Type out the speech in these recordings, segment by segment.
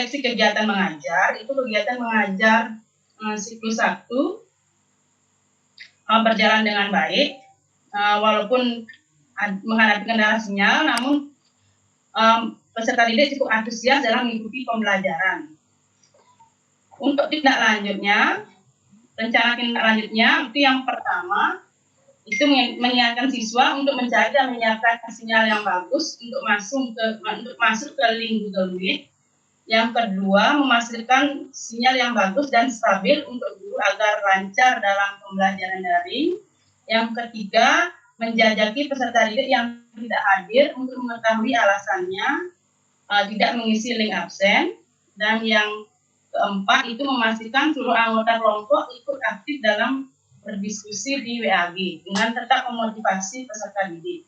refleksi kegiatan mengajar, itu kegiatan mengajar siklus 1 berjalan dengan baik, walaupun menghadapi kendala sinyal, namun peserta didik cukup antusias dalam mengikuti pembelajaran. Untuk tindak lanjutnya, rencana tindak lanjutnya itu yang pertama, itu mengingatkan siswa untuk mencari dan menyiapkan sinyal yang bagus untuk masuk ke link Google Meet. Yang kedua, memastikan sinyal yang bagus dan stabil untuk guru agar lancar dalam pembelajaran daring. Yang ketiga, menjajaki peserta didik yang tidak hadir untuk mengetahui alasannya tidak mengisi link absen. Dan yang keempat, itu memastikan seluruh anggota kelompok ikut aktif dalam berdiskusi di WAG dengan tetap memotivasi peserta didik.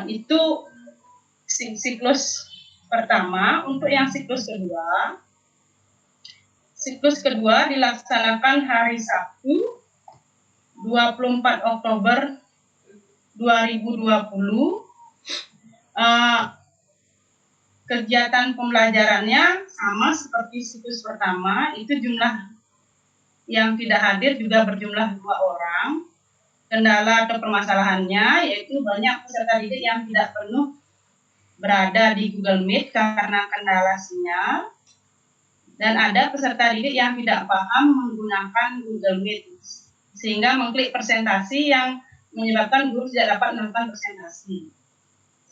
Itu siklus pertama. Untuk yang siklus kedua dilaksanakan hari Sabtu 24 Oktober 2020. Kegiatan pembelajarannya sama seperti siklus pertama, itu jumlah yang tidak hadir juga berjumlah 2 orang. Kendala atau permasalahannya yaitu banyak peserta didik yang tidak penuh berada di Google Meet karena kendala sinyal, dan ada peserta didik yang tidak paham menggunakan Google Meet sehingga mengklik presentasi yang menyebabkan guru tidak dapat melakukan presentasi.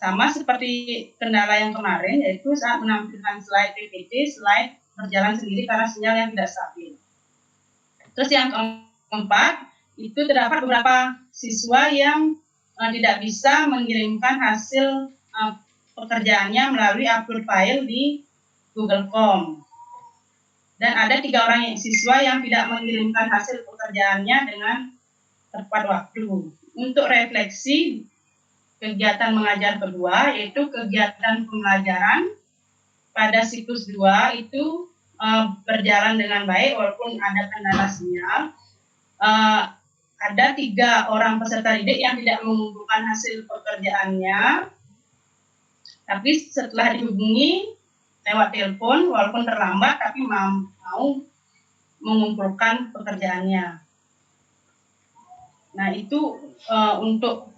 Sama seperti kendala yang kemarin, yaitu saat menampilkan slide PPT, slide berjalan sendiri karena sinyal yang tidak stabil. Terus yang keempat, itu terdapat beberapa siswa yang tidak bisa mengirimkan hasil pekerjaannya melalui upload file di Google Form. Dan ada 3 orang siswa yang tidak mengirimkan hasil pekerjaannya dengan tepat waktu. Untuk refleksi kegiatan mengajar kedua, yaitu kegiatan pembelajaran pada siklus 2 itu berjalan dengan baik walaupun ada kendala sinyal. Ada 3 orang peserta didik yang tidak mengumpulkan hasil pekerjaannya, tapi setelah dihubungi lewat telepon, walaupun terlambat, tapi mau mengumpulkan pekerjaannya. Nah, itu untuk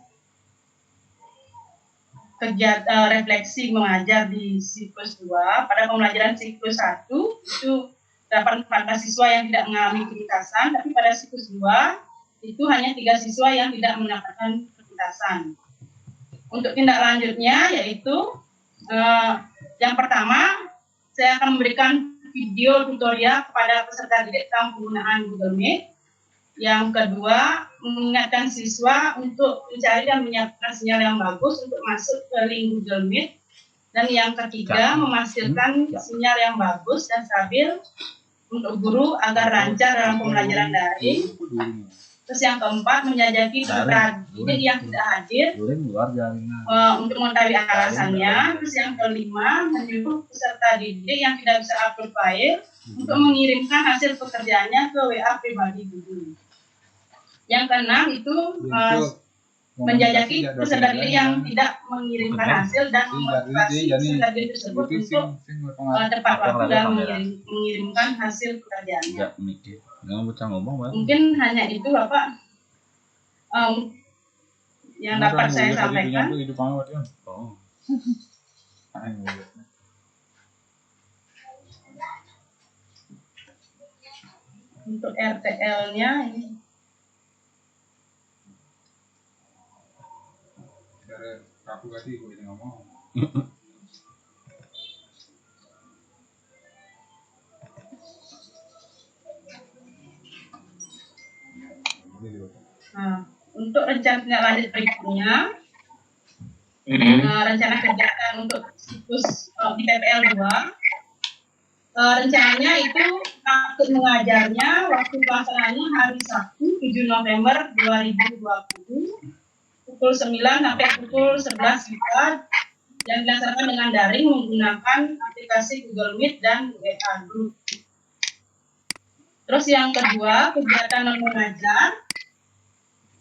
kegiatan refleksi mengajar di siklus 2. Pada pembelajaran siklus 1, itu dapat 14 siswa yang tidak mengalami kerintasan, tapi pada siklus 2, itu hanya 3 siswa yang tidak mendapatkan kerintasan. Untuk tindak lanjutnya, yaitu yang pertama, saya akan memberikan video tutorial kepada peserta didik tentang penggunaan Google Meet. Yang kedua, mengingatkan siswa untuk mencari dan menyiapkan sinyal yang bagus untuk masuk ke link Google Meet. Dan yang ketiga, memastikan sinyal yang bagus dan stabil untuk guru agar lancar dalam pembelajaran daring. Terus yang keempat, menjajaki peserta didik yang tidak hadir untuk mengetahui alasannya. Terus yang kelima, menyuruh peserta didik yang tidak bisa upload file untuk mengirimkan hasil pekerjaannya ke WA pribadi guru. Yang keenam itu menjajaki peserta didik yang tidak mengirimkan hasil dan memotivasi peserta didik tersebut untuk tepat waktu dan mengirimkan hasil pekerjaannya. Mungkin hanya itu Bapak yang dapat saya sampaikan. Untuk RTL-nya ini aku tadi gue ngomong. Nah, untuk rencana tindak lanjut berikutnya, rencana kegiatan untuk siklus di PPL 2, rencananya itu aktif mengajarnya, waktu pelaksanaannya hari Sabtu 7 November 2020, pukul 9 sampai pukul 11 WIB, yang dilaksanakan dengan daring menggunakan aplikasi Google Meet dan WA Group. Terus yang kedua, kegiatan mengajar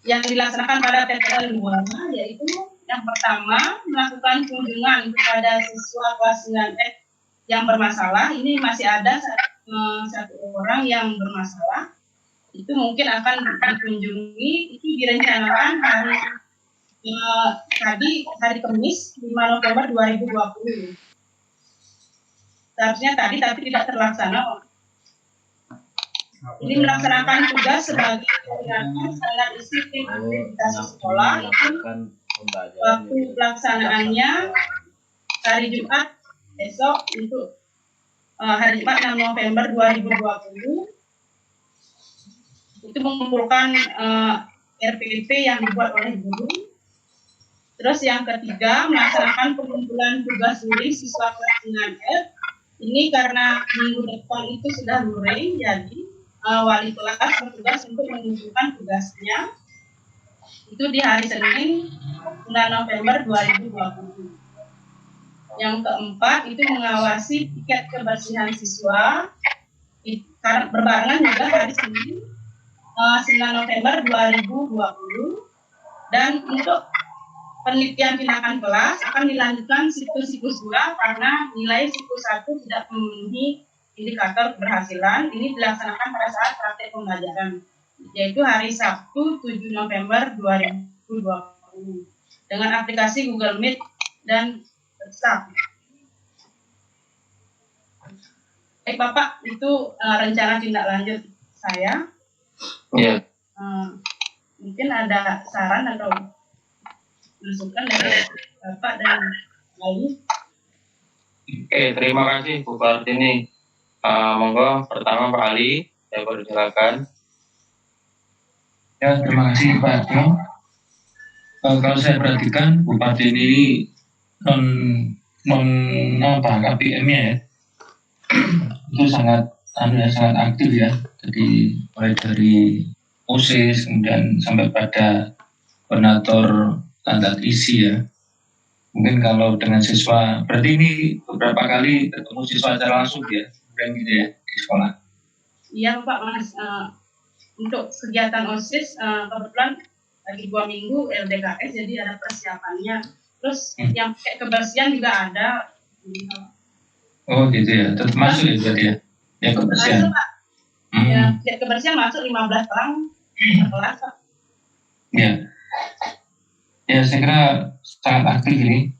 yang dilaksanakan pada PPL 2, yaitu yang pertama, melakukan kunjungan kepada siswa kelas 9F yang bermasalah. Ini masih ada satu orang yang bermasalah. Itu mungkin akan dikunjungi. Itu direncanakan hari Kamis 5 November 2020. Seharusnya tadi tapi tidak terlaksana. Ini melaksanakan tugas sebagai koordinator standar disiplin akreditasi sekolah. Itu waktu pelaksanaannya hari Jumat besok untuk hari Jumat 6 November 2020 itu mengumpulkan RPP yang dibuat oleh guru. Terus yang ketiga melaksanakan pengumpulan tugas luring siswa kelas 9F. Ini karena minggu depan itu sudah luring, jadi wali kelas bertugas untuk mengumpulkan tugasnya itu di hari Senin 9 November 2020. Yang keempat itu mengawasi tiket kebersihan siswa karena berbarengan juga hari Senin 9 November 2020. Dan untuk penelitian tindakan kelas akan dilanjutkan siklus 2 karena nilai siklus 1 tidak memenuhi indikator keberhasilan. Ini dilaksanakan pada saat praktek pembelajaran, yaitu hari Sabtu 7 November 2020 dengan aplikasi Google Meet dan WhatsApp. Baik Bapak, itu rencana tindak lanjut saya. Iya. Mungkin ada saran atau masukan dari Bapak dan Ali. Oke, terima kasih Bu Kartini. Monggo pertama Pak Ali, saya persilakan. Ya, terima kasih Pak Arjo. Kalau saya perhatikan Bu Kartini non KPM-nya ya, itu sangat aktif ya. Jadi mulai dari OSIS kemudian sampai pada koordinator tanda isi ya. Mungkin kalau dengan siswa, berarti ini beberapa kali ketemu siswa secara langsung ya, dan gitu ya di sekolah. Iya Pak Mas, untuk kegiatan OSIS kebetulan lagi 2 minggu LDKS, jadi ada persiapannya. Terus yang kayak kebersihan juga ada. Oh gitu ya, tetap masuk ya berarti ya? Ya kebersihan. Masuk Pak. Ya, kebersihan masuk 15 orang per kelas Pak. Ya. Ya saya kira sangat aktif ini,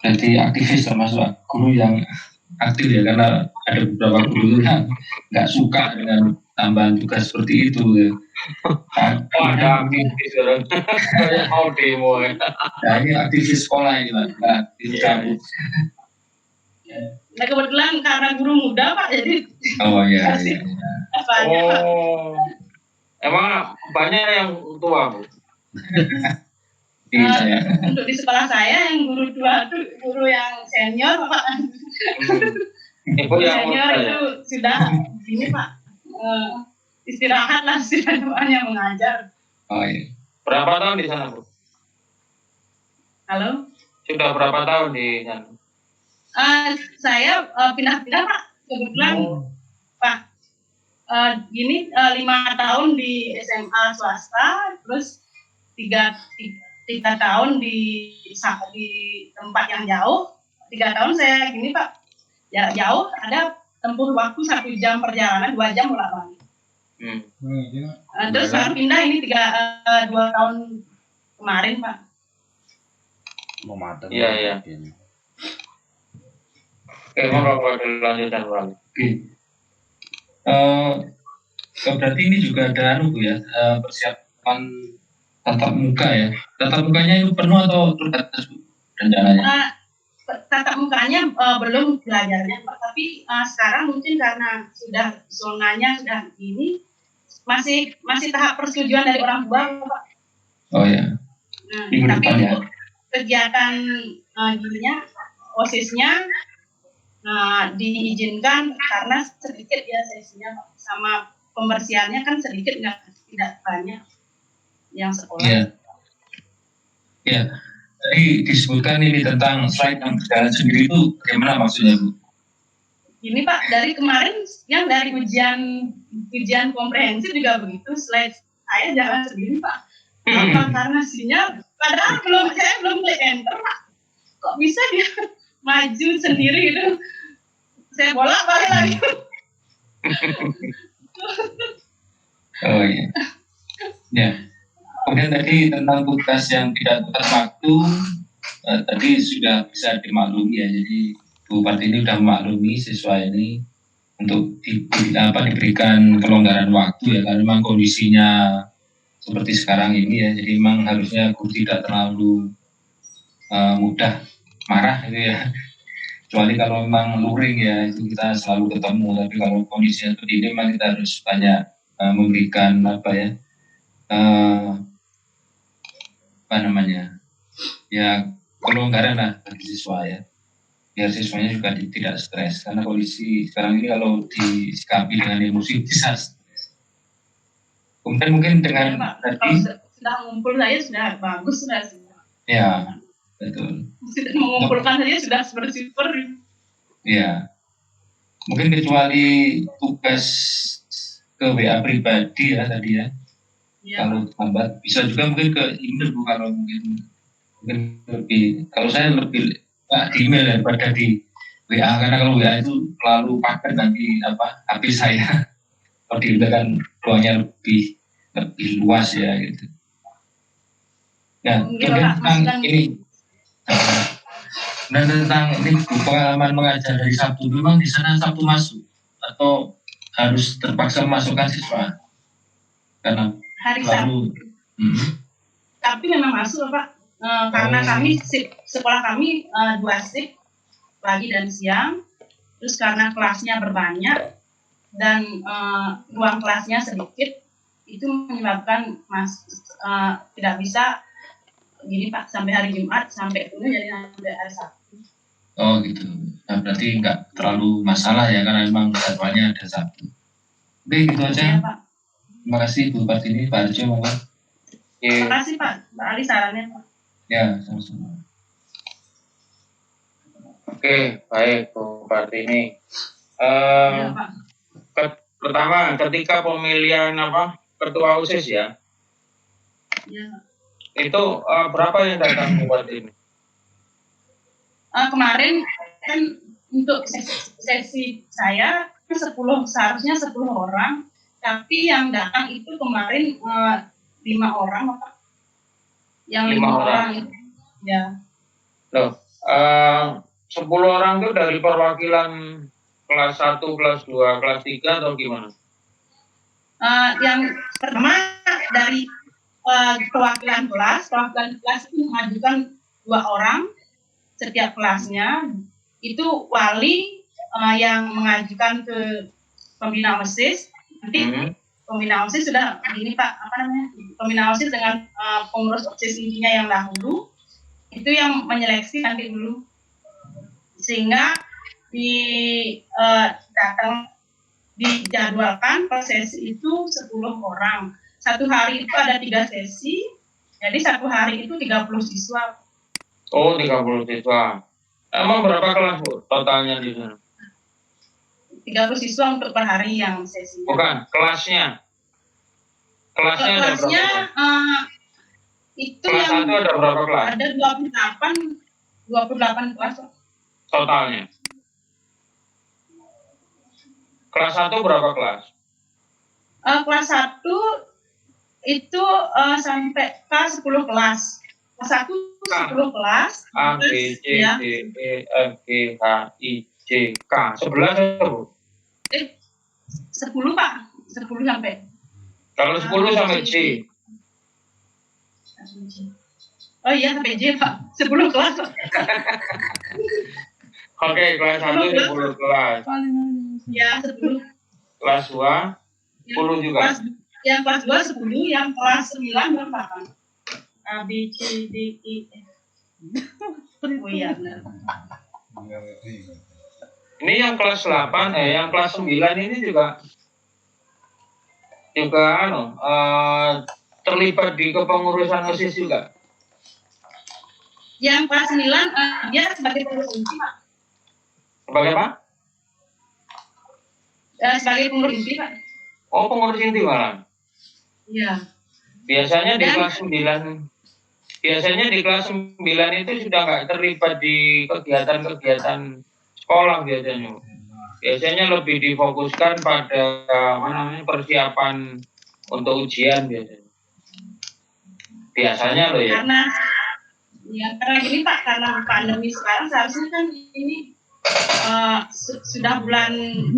jadi aktivis termasuk guru yang aktif ya, karena ada beberapa guru yang nggak suka dengan tambahan tugas seperti itu ya. Ada aktivis orang mau demo ya. Nah ini aktivis sekolah ini Pak, aktivis kampus. Nah kebetulan karena guru muda Pak, jadi Oh iya. Oh, emang banyak yang tua Bu? Untuk di sekolah saya yang guru tua itu guru yang senior Pak. Ibu yang senior itu sudah ini Pak, istirahat lah setidaknya mengajar. Oh iya. Berapa tahun di sana Bu? Halo? Sudah berapa tahun di sana? Saya pindah-pindah Pak, kebetulan Pak. 5 tahun di SMA swasta, terus 3 tahun di tempat yang jauh. 3 tahun saya gini Pak, ya jauh, ada tempuh waktu 1 jam perjalanan, 2 jam bolak-balik. Terus baru pindah ini 2 tahun kemarin Pak. Iya. Oke, mau lanjutkan Pak. Oke. Berarti ini juga ada ya, persiapan tatap muka ya. Tatap mukanya itu penuh atau terbatas Bu rencananya? Tatap mukanya belum belajarnya Pak, tapi sekarang mungkin karena sudah zonanya sudah ini masih tahap persetujuan dari orang tua Pak. Oh ya. Tapi untuk kegiatan OSIS-nya diizinkan karena sedikit ya sesinya Pak. Sama pembersihannya kan sedikit, tidak banyak yang sekolah. Iya. Ya. Tadi disebutkan ini tentang slide yang berjalan sendiri itu bagaimana maksudnya Bu? Ini Pak, dari kemarin yang dari ujian komprehensif juga begitu, slide saya jalan sendiri Pak. Apa karena sinyal? Padahal saya belum klik enter Pak. Kok bisa dia maju sendiri itu. Saya bolak-balik lagi. Oh iya. Ya. Kemudian tadi tentang tugas yang tidak tepat waktu, tadi sudah bisa dimaklumi ya. Jadi Bupati ini sudah memaklumi siswa ini untuk diberikan kelonggaran waktu ya, karena memang kondisinya seperti sekarang ini ya. Jadi memang harusnya guru tidak terlalu mudah marah gitu ya. Kecuali kalau memang luring ya, itu kita selalu ketemu. Tapi kalau kondisinya seperti ini memang kita harus banyak memberikan ya kelonggaran lah bagi siswa ya, biar siswanya juga tidak stres, karena kondisi sekarang ini kalau disikapi dengan emosi bisa stres. Kemudian mungkin dengan Ya, Pak. tadi Kalau sudah ngumpul saya sudah bagus sudah. ya betul Sudah mengumpulkan saja sudah super. ya, mungkin kecuali tugas ke WA pribadi ya tadi ya. Ya, Kalau lambat bisa juga mungkin ke email Bu, kalau mungkin lebih, kalau saya lebih di email daripada di WA, karena kalau WA itu selalu pakai nanti HP saya. Kalau di email kan ruangnya lebih luas ya gitu. Nah, mungkin kemudian Bapak tentang masukkan ini dan tentang ini Bu, pengalaman mengajar dari Sabtu, memang di sana Sabtu masuk atau harus terpaksa memasukkan siswa karena hari selalu Sabtu. Tapi memang masuk Pak. Karena kami sekolah kami 2 shift, pagi dan siang. Terus karena kelasnya berbanyak dan ruang kelasnya sedikit, itu menyebabkan tidak bisa gini Pak, sampai hari Jumat sampai penuh, jadi sampai hari Sabtu. Oh gitu. Nah berarti nggak terlalu masalah ya, karena memang jadwalnya ada Sabtu. Oke gitu Ya aja. Pak. Terima kasih Bu Partini, Pak Arjo, mohon. Terima kasih Pak Ali sarannya Pak. Ya sama-sama. Oke, baik Bu Partini. Ya Pak. Pertama, ketika pemilihan ketua OSIS ya, Ya. itu berapa yang datang Bu Partini? Kemarin kan untuk sesi saya 10, seharusnya 10 orang, tapi yang datang itu kemarin 5 orang Pak. Yang 5 orang itu ya. Loh, 10 orang itu dari perwakilan kelas 1, kelas 2, kelas 3 atau gimana? Yang pertama dari perwakilan kelas itu mengajukan 2 orang setiap kelasnya. Itu wali yang mengajukan ke pembina OSIS. Nanti pembina OSIS sudah begini Pak, pembina OSIS dengan pengurus OSIS intinya yang dahulu itu yang menyeleksi nanti dulu, sehingga dijadwalkan per sesi itu 10 orang. Satu hari itu ada 3 sesi, jadi satu hari itu 30 siswa. Oh, 30 siswa. Emang berapa kelas Bu totalnya di sana? 30 siswa untuk per hari yang sesinya. Bukan, kelasnya. Kelasnya ada berapa? Itu kelas yang 1 ada berapa kelas? Ada 28 kelas totalnya. Kelas 1 berapa kelas? Kelas 1 itu sampai ke 10 kelas. Kelas 1 10 kelas. A, B, C, D, E, F, G, H, I, J, K. 11 Bu? 10 Pak. 10 sampai. Kalau 10 sampai C. Oh iya sampai J Pak. 10 kelas Pak. Oke, kelas 1 10 kelas. Ya 10. Kelas 2 10 juga. Kelas 2 10, yang kelas 9 berapa? A, B, C, D, E, F. Oh iya benar. Ini yang kelas 8, yang kelas 9 ini juga terlibat di kepengurusan OSIS juga. Yang kelas 9 dia sebagai pengurus inti Pak. Sebagai apa? Sebagai pengurus inti Pak. Oh, pengurus inti malah. Iya. Biasanya di kelas 9 biasanya di kelas 9 itu sudah nggak terlibat di kegiatan-kegiatan sekolah biasanya. Biasanya lebih difokuskan pada apa namanya persiapan untuk ujian biasanya. Biasanya loh ya. Karena gini Pak, karena pandemi sekarang seharusnya kan ini sudah bulan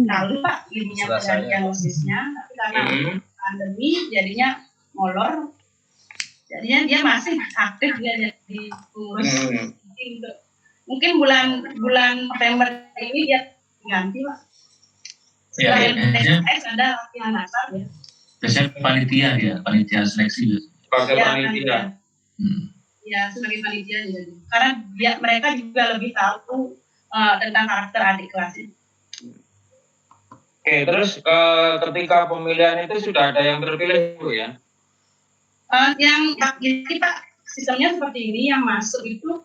lalu Pak ininya pergantian OSIS-nya, tapi karena pandemi jadinya molor, jadinya dia masih aktif dia jadi pengurus. Mungkin bulan November ini dia ganti Pak. Selain TKS ada latihan dasar ya. Biasanya panitia seleksi. Sebagai panitia. Ya, sebagai panitia jadi. Karena mereka juga lebih tahu tentang karakter adik kelas ini. Oke, terus ketika pemilihan itu sudah ada yang terpilih Bu ya? Jadi Pak, sistemnya seperti ini, yang masuk itu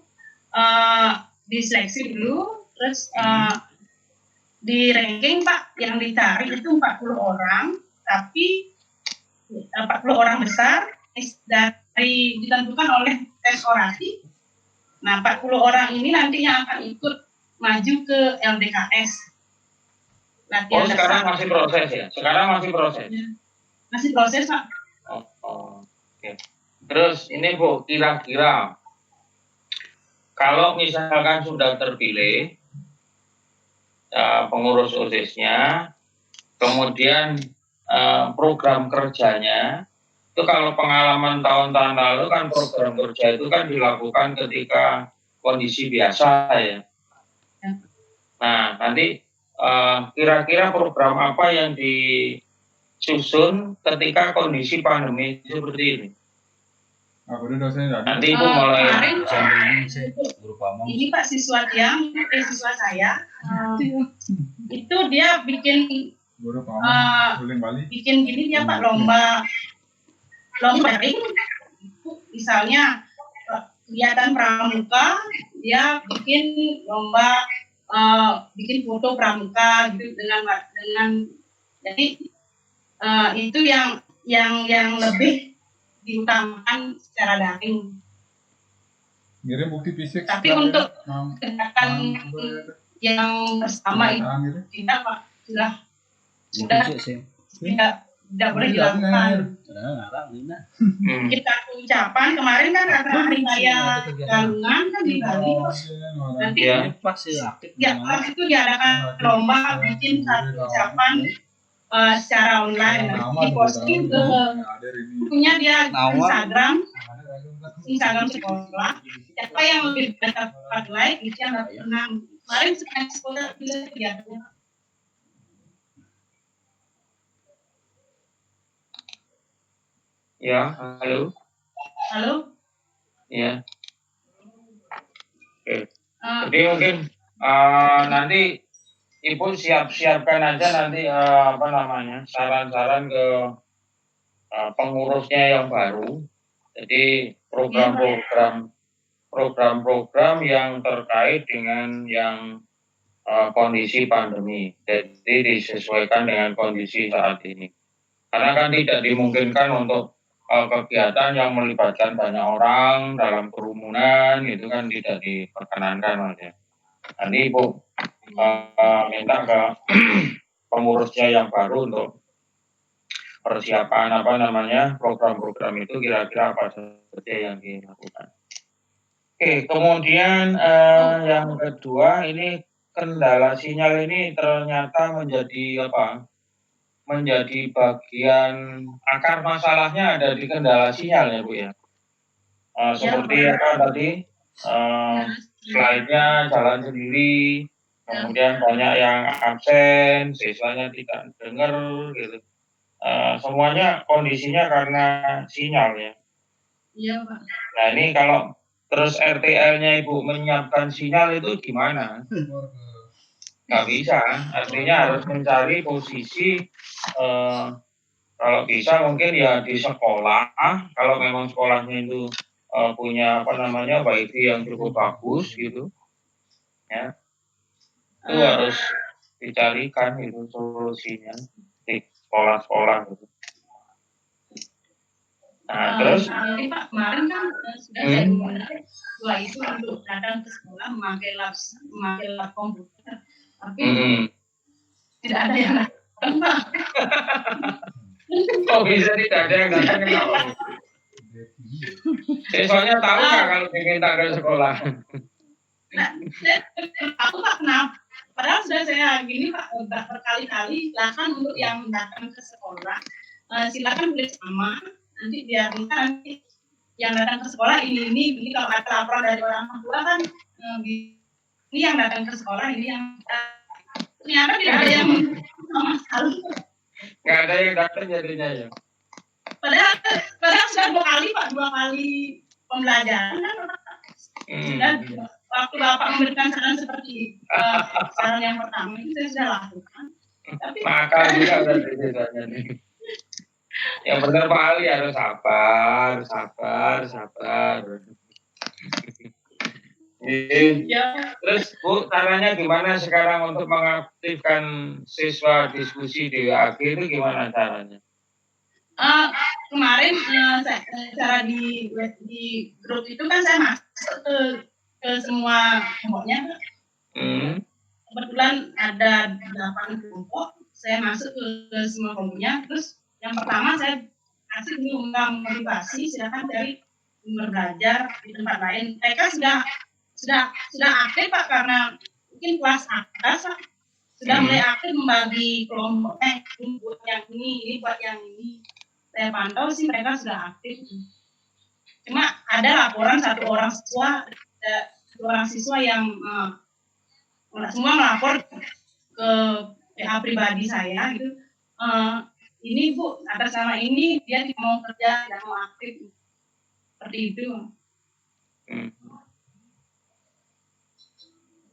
diseleksi dulu, terus di ranking Pak, yang dicari itu 40 orang, tapi 40 orang besar dari ditentukan oleh tes orasi. Nah, 40 orang ini nantinya akan ikut maju ke LDKS. Latihan sekarang dasar. masih proses ya? Sekarang masih proses? Ya. Masih proses, Pak. Oke. Terus ini Bu, kira-kira kalau misalkan sudah terpilih pengurus OSIS-nya, kemudian program kerjanya, itu kalau pengalaman tahun-tahun lalu kan program kerja itu kan dilakukan ketika kondisi biasa ya. Nah, nanti kira-kira program apa yang disusun ketika kondisi pandemi seperti ini? Nanti itu mulai ini Pak siswa saya itu dia bikin gini dia Pak lomba daring, misalnya kegiatan pramuka dia bikin lomba bikin foto pramuka gitu dengan jadi itu yang lebih diutamakan secara daring. Ngirim bukti fisik. Tapi untuk kegiatan yang bersama itu tidak Pak, sudah tidak boleh dilakukan. Kita ucapan kemarin kan ada hari raya Galungan kan di Bali. Nanti kelas itu diadakan lomba bikin satu ucapan secara online, diposting ke punya dia Instagram sekolah. Siapa yang lebih dapat like itu yang dapat menang. Kemarin sekolah pilih kegiatannya. Ya, halo. Halo. Ya. Oke. Jadi mungkin nanti Ibu siapkan aja nanti saran-saran ke pengurusnya yang baru. Jadi program-program yang terkait dengan yang kondisi pandemi. Jadi disesuaikan dengan kondisi saat ini. Karena kan tidak dimungkinkan untuk kegiatan yang melibatkan banyak orang dalam kerumunan itu kan tidak diperkenankan aja. Nanti Ibu minta ke pengurusnya yang baru untuk persiapan program-program itu kira-kira apa saja yang dilakukan. Oke, kemudian yang kedua ini kendala sinyal ini ternyata menjadi bagian akar masalahnya ada di kendala sinyal ya Bu ya. Seperti tadi slide-nya jalan sendiri, kemudian banyak yang absen, siswanya tidak dengar gitu. Semuanya kondisinya karena sinyal ya. Iya Pak. Nah ini kalau terus RTL-nya Ibu menyiapkan sinyal itu gimana? Nggak bisa, artinya harus mencari posisi kalau bisa mungkin ya di sekolah, kalau memang sekolahnya itu punya wifi yang cukup bagus gitu ya, itu harus dicarikan itu solusinya di sekolah-sekolah gitu. Nah, terus Jadi Pak, kemarin kan sudah saya mulai dua itu untuk datang ke sekolah memakai lab komputer, tapi tidak ada yang datang Pak. kok bisa tidak ada yang datang kenapa? Siswanya tahu nggak kalau diminta ke sekolah? Aku Pak kenapa? Padahal sudah saya gini Pak, udah berkali-kali silakan untuk yang datang ke sekolah, silakan tulis nama, nanti biar nanti yang datang ke sekolah ini kalau ada laporan dari orang tua kan ini yang datang ke sekolah ini yang ternyata tidak ada yang sama sekali. Nggak ada yang datang jadinya ya. Padahal sudah dua kali pembelajaran kan sudah waktu Bapak memberikan saran seperti saran yang pertama itu saya sudah lakukan. Tapi Makal juga berarti siswanya nih. Yang benar Pak Ali harus sabar. ya, Terus Bu, caranya gimana sekarang untuk mengaktifkan siswa diskusi di WAG itu gimana caranya? kemarin cara di grup itu kan saya masuk ke semua kelompoknya. Kebetulan ada 8 kelompok, saya masuk ke semua kelompoknya. Terus yang pertama saya kasih dulu motivasi, silakan cari sumber belajar di tempat lain. Mereka sudah aktif Pak, karena mungkin kelas atas Pak, sudah mulai aktif membagi kelompok, ini buat yang ini buat yang ini. Saya pantau sih mereka sudah aktif. Cuma ada laporan satu orang siswa yang semua melapor ke PH pribadi saya gitu. Ini Bu, atas nama ini dia tidak mau kerja, tidak mau aktif. Seperti itu.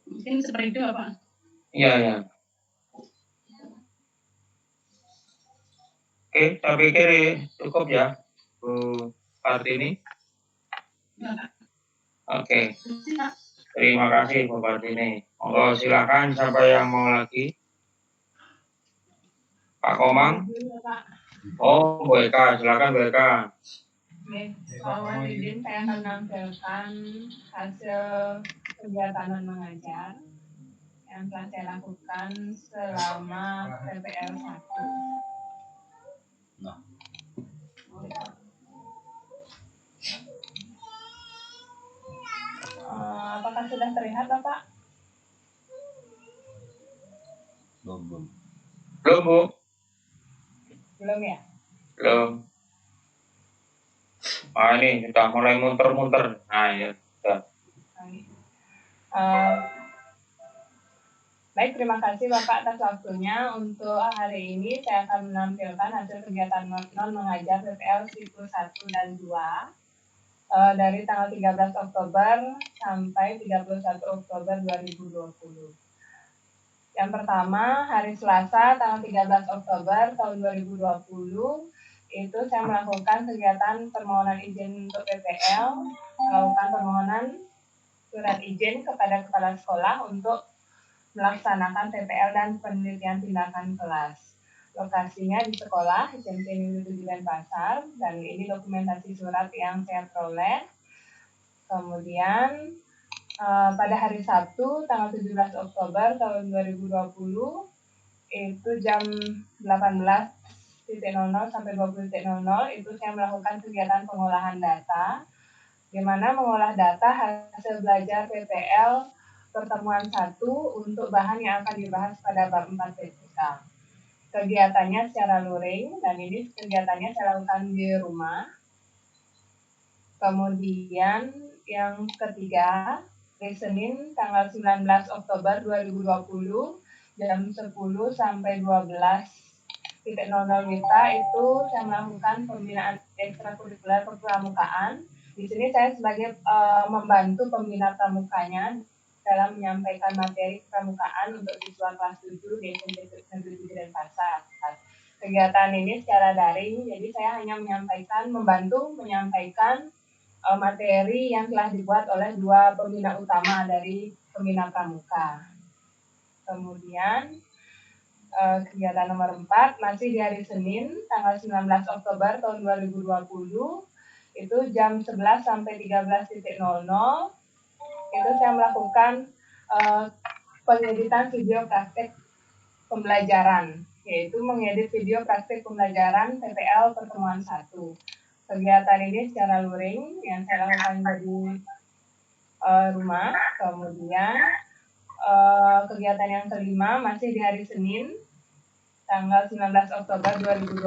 Mungkin seperti itu apa? Iya. Oke, saya pikir cukup ya, Bu Partini. Oke. Terima kasih Bu Partini. Monggo silakan siapa yang mau lagi? Pak Komang? Oh, Bu Eka, silakan Bu Eka. Mohon izin saya akan menampilkan hasil kegiatan mengajar yang telah saya lakukan selama PPL 1. Apakah sudah terlihat Bapak? Belum. Belum Bu? Belum ya? Belum. Ini sudah mulai muter-muter. Nah ya, sudah. Baik, terima kasih Bapak atas waktunya. Untuk hari ini saya akan menampilkan hasil kegiatan mengajar PPL siklus 1 dan 2 dari tanggal 13 Oktober sampai 31 Oktober 2020. Yang pertama, hari Selasa tanggal 13 Oktober tahun 2020 itu saya melakukan kegiatan permohonan izin untuk PPL, melakukan permohonan surat izin kepada kepala sekolah untuk melaksanakan PPL dan penelitian tindakan kelas. Lokasinya di sekolah SMP Negeri 7 Denpasar, dan ini dokumentasi surat yang saya peroleh. Kemudian pada hari Sabtu tanggal 17 Oktober tahun 2020 itu jam 18.00 sampai 20.00 itu saya melakukan kegiatan pengolahan data, di mana mengolah data hasil belajar PPL pertemuan 1 untuk bahan yang akan dibahas pada bab 4 vertikal. Kegiatannya secara luring, dan ini kegiatannya saya lakukan di rumah. Kemudian yang ketiga, hari Senin tanggal 19 Oktober 2020 jam 10 sampai 12.00 WITA itu saya melakukan pembinaan ekstrakurikuler kepramukaan. Di sini saya sebagai membantu pembina pramukanya dalam menyampaikan materi pramukaan untuk siswa kelas 7 di SMP Negeri 7 Denpasar. Kegiatan ini secara daring, jadi saya hanya membantu menyampaikan materi yang telah dibuat oleh 2 pembina utama dari pembina pramuka. Kemudian Kegiatan nomor 4 masih di hari Senin tanggal 19 Oktober tahun 2020 itu jam 11 sampai 13.00 itu saya melakukan pengeditan video praktek pembelajaran, yaitu mengedit video praktek pembelajaran PPL pertemuan 1. Kegiatan ini secara luring yang saya lakukan dari rumah. Kemudian kegiatan yang kelima masih di hari Senin tanggal 19 Oktober 2020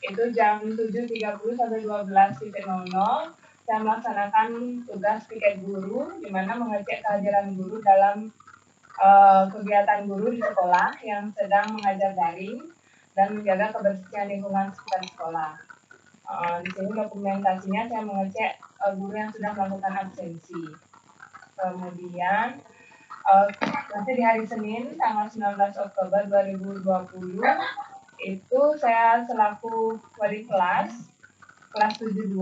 itu jam 7.30 sampai 12.00 saya melaksanakan tugas piket guru di mana mengecek kehadiran guru dalam kegiatan guru di sekolah yang sedang mengajar daring dan menjaga kebersihan lingkungan sekitar sekolah. Di sini dokumentasinya saya mengecek guru yang sudah melakukan absensi. Kemudian nanti di hari Senin tanggal 19 Oktober 2020 itu saya selaku wali kelas 72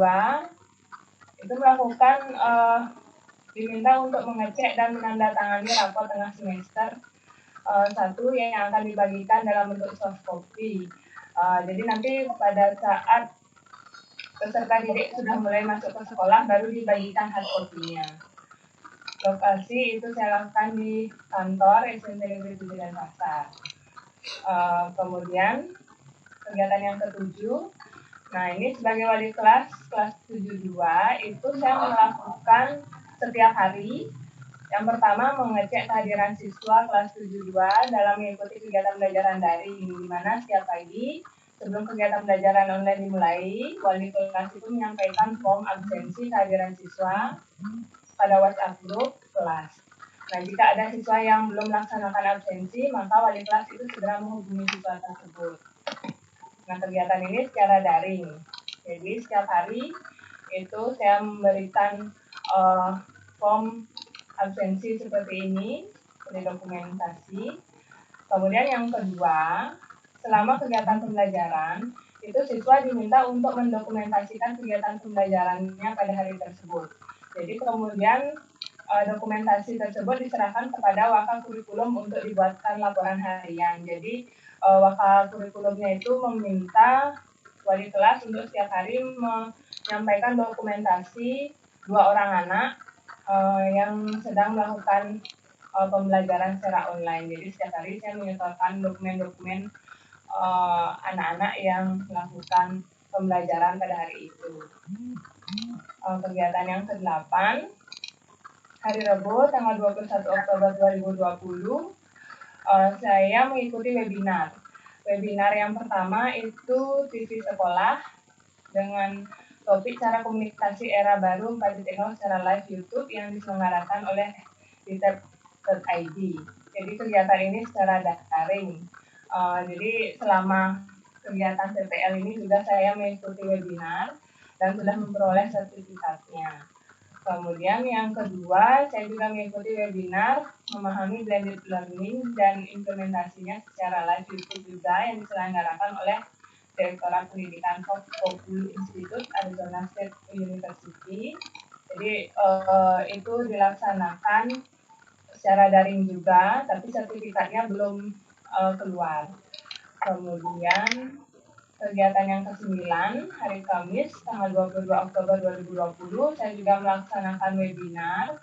itu melakukan diminta untuk mengecek dan menandatangani rapor tengah semester 1 yang akan dibagikan dalam bentuk soft copy. Jadi nanti pada saat peserta didik sudah mulai masuk ke sekolah baru dibagikan hard copy-nya. Lokasi itu saya lakukan di kantor SMP Negeri 7 Denpasar. Kemudian kegiatan yang ketujuh, nah ini sebagai wali kelas 72 itu saya melakukan setiap hari. Yang pertama mengecek kehadiran siswa kelas 72 dalam mengikuti kegiatan pembelajaran daring, di mana setiap pagi sebelum kegiatan pembelajaran online dimulai, wali kelas itu menyampaikan form absensi kehadiran siswa pada WhatsApp grup kelas. Nah, jika ada siswa yang belum melaksanakan absensi, maka wali kelas itu segera menghubungi siswa tersebut. Nah, kegiatan ini secara daring. Jadi, setiap hari itu saya memberikan form absensi seperti ini, seperti dokumentasi. Kemudian yang kedua, selama kegiatan pembelajaran, itu siswa diminta untuk mendokumentasikan kegiatan pembelajarannya pada hari tersebut. Jadi kemudian dokumentasi tersebut diserahkan kepada wakil kurikulum untuk dibuatkan laporan harian. Jadi wakil kurikulumnya itu meminta wali kelas untuk setiap hari menyampaikan dokumentasi 2 orang anak yang sedang melakukan pembelajaran secara online. Jadi setiap hari saya menyetorkan dokumen-dokumen anak-anak yang melakukan pembelajaran pada hari itu. Kegiatan yang ke-8 hari Rabu tanggal 21 Oktober 2020 saya mengikuti webinar. Webinar yang pertama itu TV sekolah dengan topik cara komunikasi era baru 4.0 secara live YouTube yang diselenggarakan oleh Diter.id. Jadi kegiatan ini secara daring. Jadi selama kegiatan PPL ini juga saya mengikuti webinar dan sudah memperoleh sertifikatnya. Kemudian yang kedua, saya juga mengikuti webinar memahami blended learning dan implementasinya secara live YouTube juga yang diselenggarakan oleh Direktorat Pendidikan Populu Institute Arizona State University. Jadi itu dilaksanakan secara daring juga, tapi sertifikatnya belum keluar. Kemudian kegiatan yang ke-9 hari Kamis tanggal 22 Oktober 2020 saya juga melaksanakan webinar,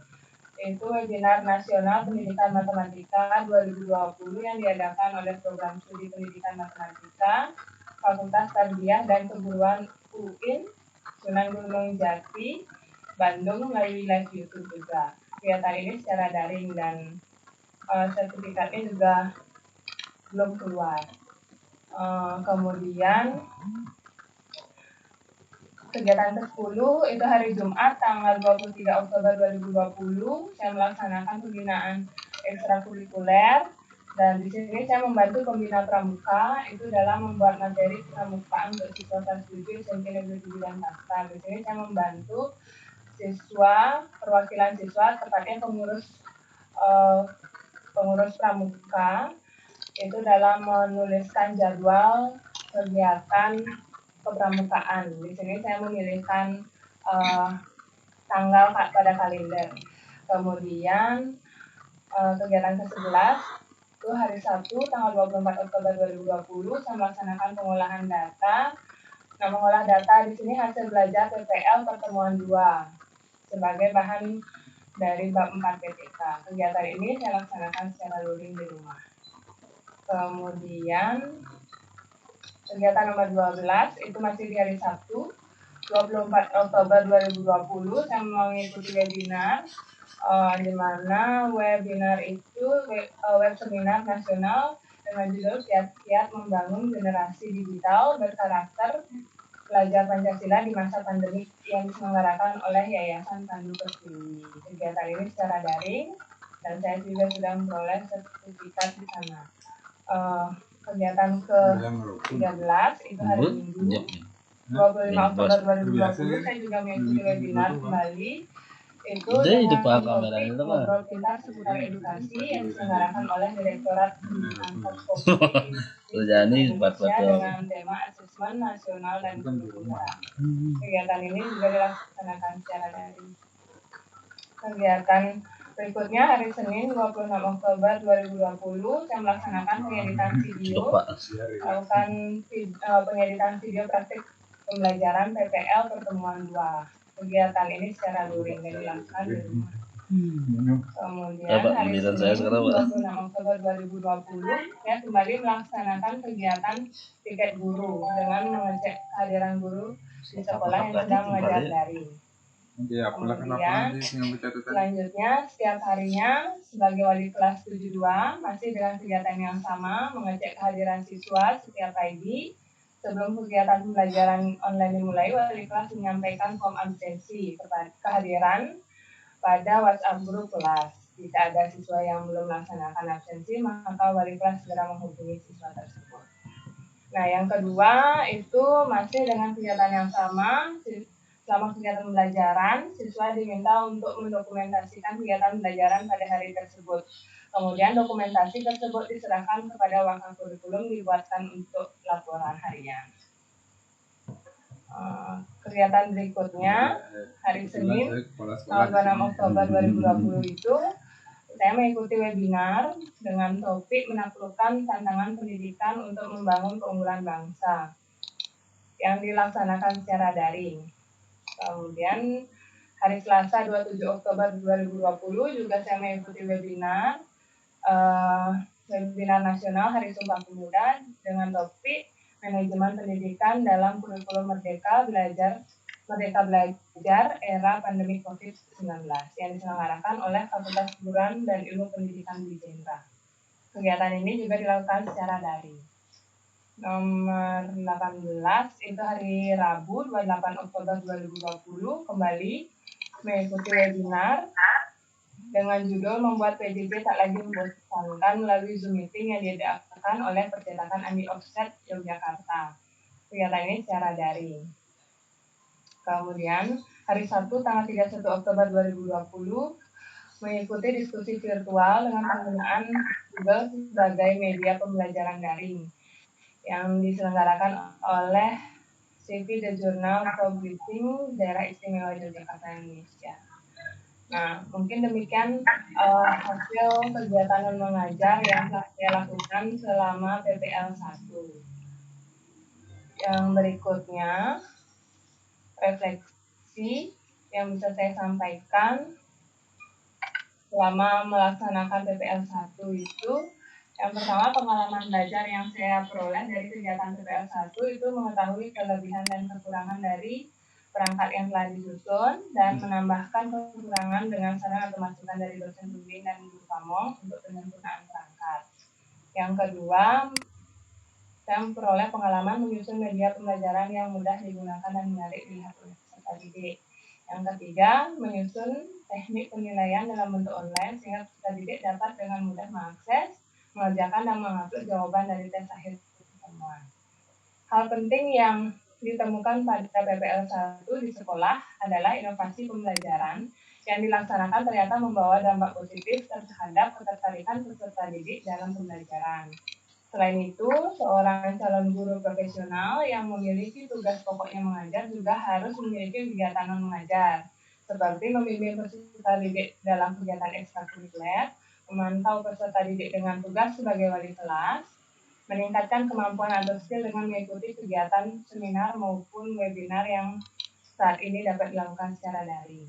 yaitu webinar nasional pendidikan matematika 2020 yang diadakan oleh program studi pendidikan matematika Fakultas Tarbiyah dan Keguruan UIN Sunan Gunung Jati Bandung melalui live YouTube juga. Kegiatan ini secara daring dan sertifikatnya juga belum keluar. Kemudian kegiatan ke-10 itu hari Jumat tanggal 23 Oktober 2020 saya melaksanakan pembinaan ekstrakurikuler dan di sini saya membantu pembina pramuka itu dalam membuat materi pramuka untuk siswa kelas 7 SMP Negeri 7 Denpasar. Di sini saya membantu siswa, perwakilan siswa tepatnya pengurus pramuka itu dalam menuliskan jadwal kegiatan kepramukaan. Di sini saya memilihkan tanggal pada kalender. Kemudian kegiatan ke-11 itu hari Sabtu tanggal 24 Oktober 2020 saya melaksanakan pengolahan data. Nah, mengolah data di sini hasil belajar PPL pertemuan 2 sebagai bahan dari bab 4 PTK. Kegiatan ini saya laksanakan secara luring di rumah. Kemudian kegiatan nomor 12 itu masih di hari Sabtu 24 Oktober 2020 saya mengikuti webinar di mana webinar itu web seminar nasional dengan judul Kiat-Kiat Membangun Generasi Digital Berkarakter Pelajar Pancasila di Masa Pandemi yang diselenggarakan oleh Yayasan Pandu Pertiwi. Kegiatan ini secara daring dan saya juga sudah memperoleh sertifikat di sana. Kegiatan ke-13 itu hari Minggu 25 Oktober 2020 saya juga mengikuti webinar kembali itu dengan topik ngobrol pintar seputar edukasi yang diselenggarakan oleh Direktorat Pendidikan Kopi Indonesia dengan tema Asesmen Nasional dan Kurikulum. Kegiatan ini juga dilaksanakan secara daring. Kegiatan berikutnya hari Senin 26 Oktober 2020 saya melaksanakan pengeditan video, melakukan pengeditan video praktik pembelajaran PPL pertemuan 2. Kegiatan ini secara luring dan dilakukan di rumah. Kemudian hari Senin 26 Oktober 2020 saya kembali melaksanakan kegiatan tiket guru dengan mengecek kehadiran guru di sekolah yang sedang mengajar daring. Kemudian selanjutnya setiap harinya sebagai wali kelas 72 masih dengan kegiatan yang sama mengecek kehadiran siswa setiap pagi. Sebelum kegiatan pembelajaran online dimulai, wali kelas menyampaikan form absensi kehadiran pada WhatsApp grup kelas. Jika ada siswa yang belum melaksanakan absensi, maka wali kelas segera menghubungi siswa tersebut. Nah, yang kedua itu masih dengan kegiatan yang sama. Selama kegiatan pembelajaran, siswa diminta untuk mendokumentasikan kegiatan pembelajaran pada hari tersebut. Kemudian dokumentasi tersebut diserahkan kepada wakil kurikulum dibuatkan untuk laporan harian. Kegiatan berikutnya hari Senin tanggal 26 Oktober 2020 itu saya mengikuti webinar dengan topik menaklukkan tantangan pendidikan untuk membangun keunggulan bangsa yang dilaksanakan secara daring. Kemudian hari Selasa 27 Oktober 2020 juga saya mengikuti webinar nasional Hari Sumpah Pemuda dengan topik manajemen pendidikan dalam kurikulum Merdeka Belajar era pandemi COVID-19 yang diselenggarakan oleh Fakultas Keguruan dan Ilmu Pendidikan di Jendra. Kegiatan ini juga dilakukan secara daring. Nomor 18 itu hari Rabu 28 Oktober 2020 kembali mengikuti webinar dengan judul membuat PJJ tak lagi membosankan melalui Zoom meeting yang diadakan oleh percetakan Andi Offset Yogyakarta. Kegiatan ini secara daring. Kemudian hari Sabtu tanggal 31 Oktober 2020 mengikuti diskusi virtual dengan penggunaan Google sebagai media pembelajaran daring yang diselenggarakan oleh CV The Journal Publishing Daerah Istimewa Yogyakarta Indonesia. Nah, mungkin demikian hasil kegiatan non mengajar yang saya lakukan selama PPL 1. Yang berikutnya, refleksi yang bisa saya sampaikan selama melaksanakan PPL 1 itu, yang pertama pengalaman belajar yang saya peroleh dari kegiatan PPL 1 itu mengetahui kelebihan dan kekurangan dari perangkat yang telah disusun dan menambahkan kekurangan dengan saran atau masukan dari dosen pembimbing dan guru pamong untuk penyempurnaan perangkat. Yang kedua, saya memperoleh pengalaman menyusun media pembelajaran yang mudah digunakan dan menarik dilihat oleh peserta didik. Yang ketiga, menyusun teknik penilaian dalam bentuk online sehingga peserta didik dapat dengan mudah mengakses, mengerjakan dan mengupload jawaban dari tes akhir pertemuan. Hal penting yang ditemukan pada PPL 1 di sekolah adalah inovasi pembelajaran yang dilaksanakan ternyata membawa dampak positif terhadap ketertarikan peserta didik dalam pembelajaran. Selain itu, seorang calon guru profesional yang memiliki tugas pokoknya mengajar juga harus memiliki kegiatan non mengajar, seperti membimbing peserta didik dalam kegiatan ekstrakurikuler, memantau peserta didik dengan tugas sebagai wali kelas, meningkatkan kemampuan atau skill dengan mengikuti kegiatan seminar maupun webinar yang saat ini dapat dilakukan secara daring.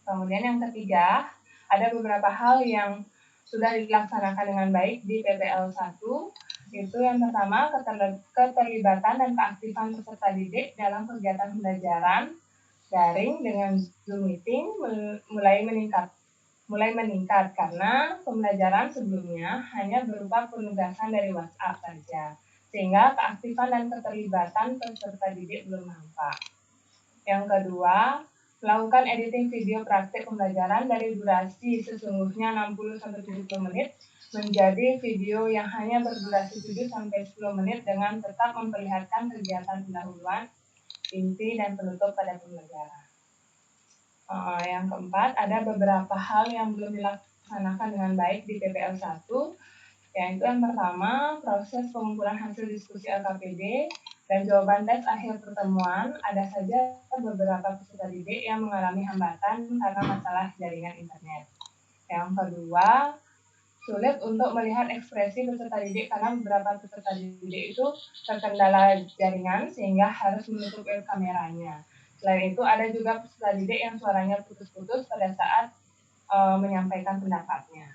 Kemudian yang ketiga, ada beberapa hal yang sudah dilaksanakan dengan baik di PPL 1, yaitu yang pertama keterlibatan dan keaktifan peserta didik dalam kegiatan pembelajaran daring dengan Zoom meeting mulai meningkat karena pembelajaran sebelumnya hanya berupa penugasan dari WhatsApp saja, sehingga keaktifan dan keterlibatan peserta didik belum nampak. Yang kedua, melakukan editing video praktik pembelajaran dari durasi sesungguhnya 60-70 menit menjadi video yang hanya berdurasi 7-10 menit dengan tetap memperlihatkan kegiatan pendahuluan, inti, dan penutup pada pembelajaran. Yang keempat, ada beberapa hal yang belum dilaksanakan dengan baik di PPL 1, yaitu yang pertama, proses pengumpulan hasil diskusi LKPD dan jawaban tes akhir pertemuan. Ada saja beberapa peserta didik yang mengalami hambatan karena masalah jaringan internet. Yang kedua, sulit untuk melihat ekspresi peserta didik karena beberapa peserta didik itu terkendala jaringan sehingga harus menutup web kameranya. Selain itu, ada juga peserta didik yang suaranya putus-putus pada saat menyampaikan pendapatnya.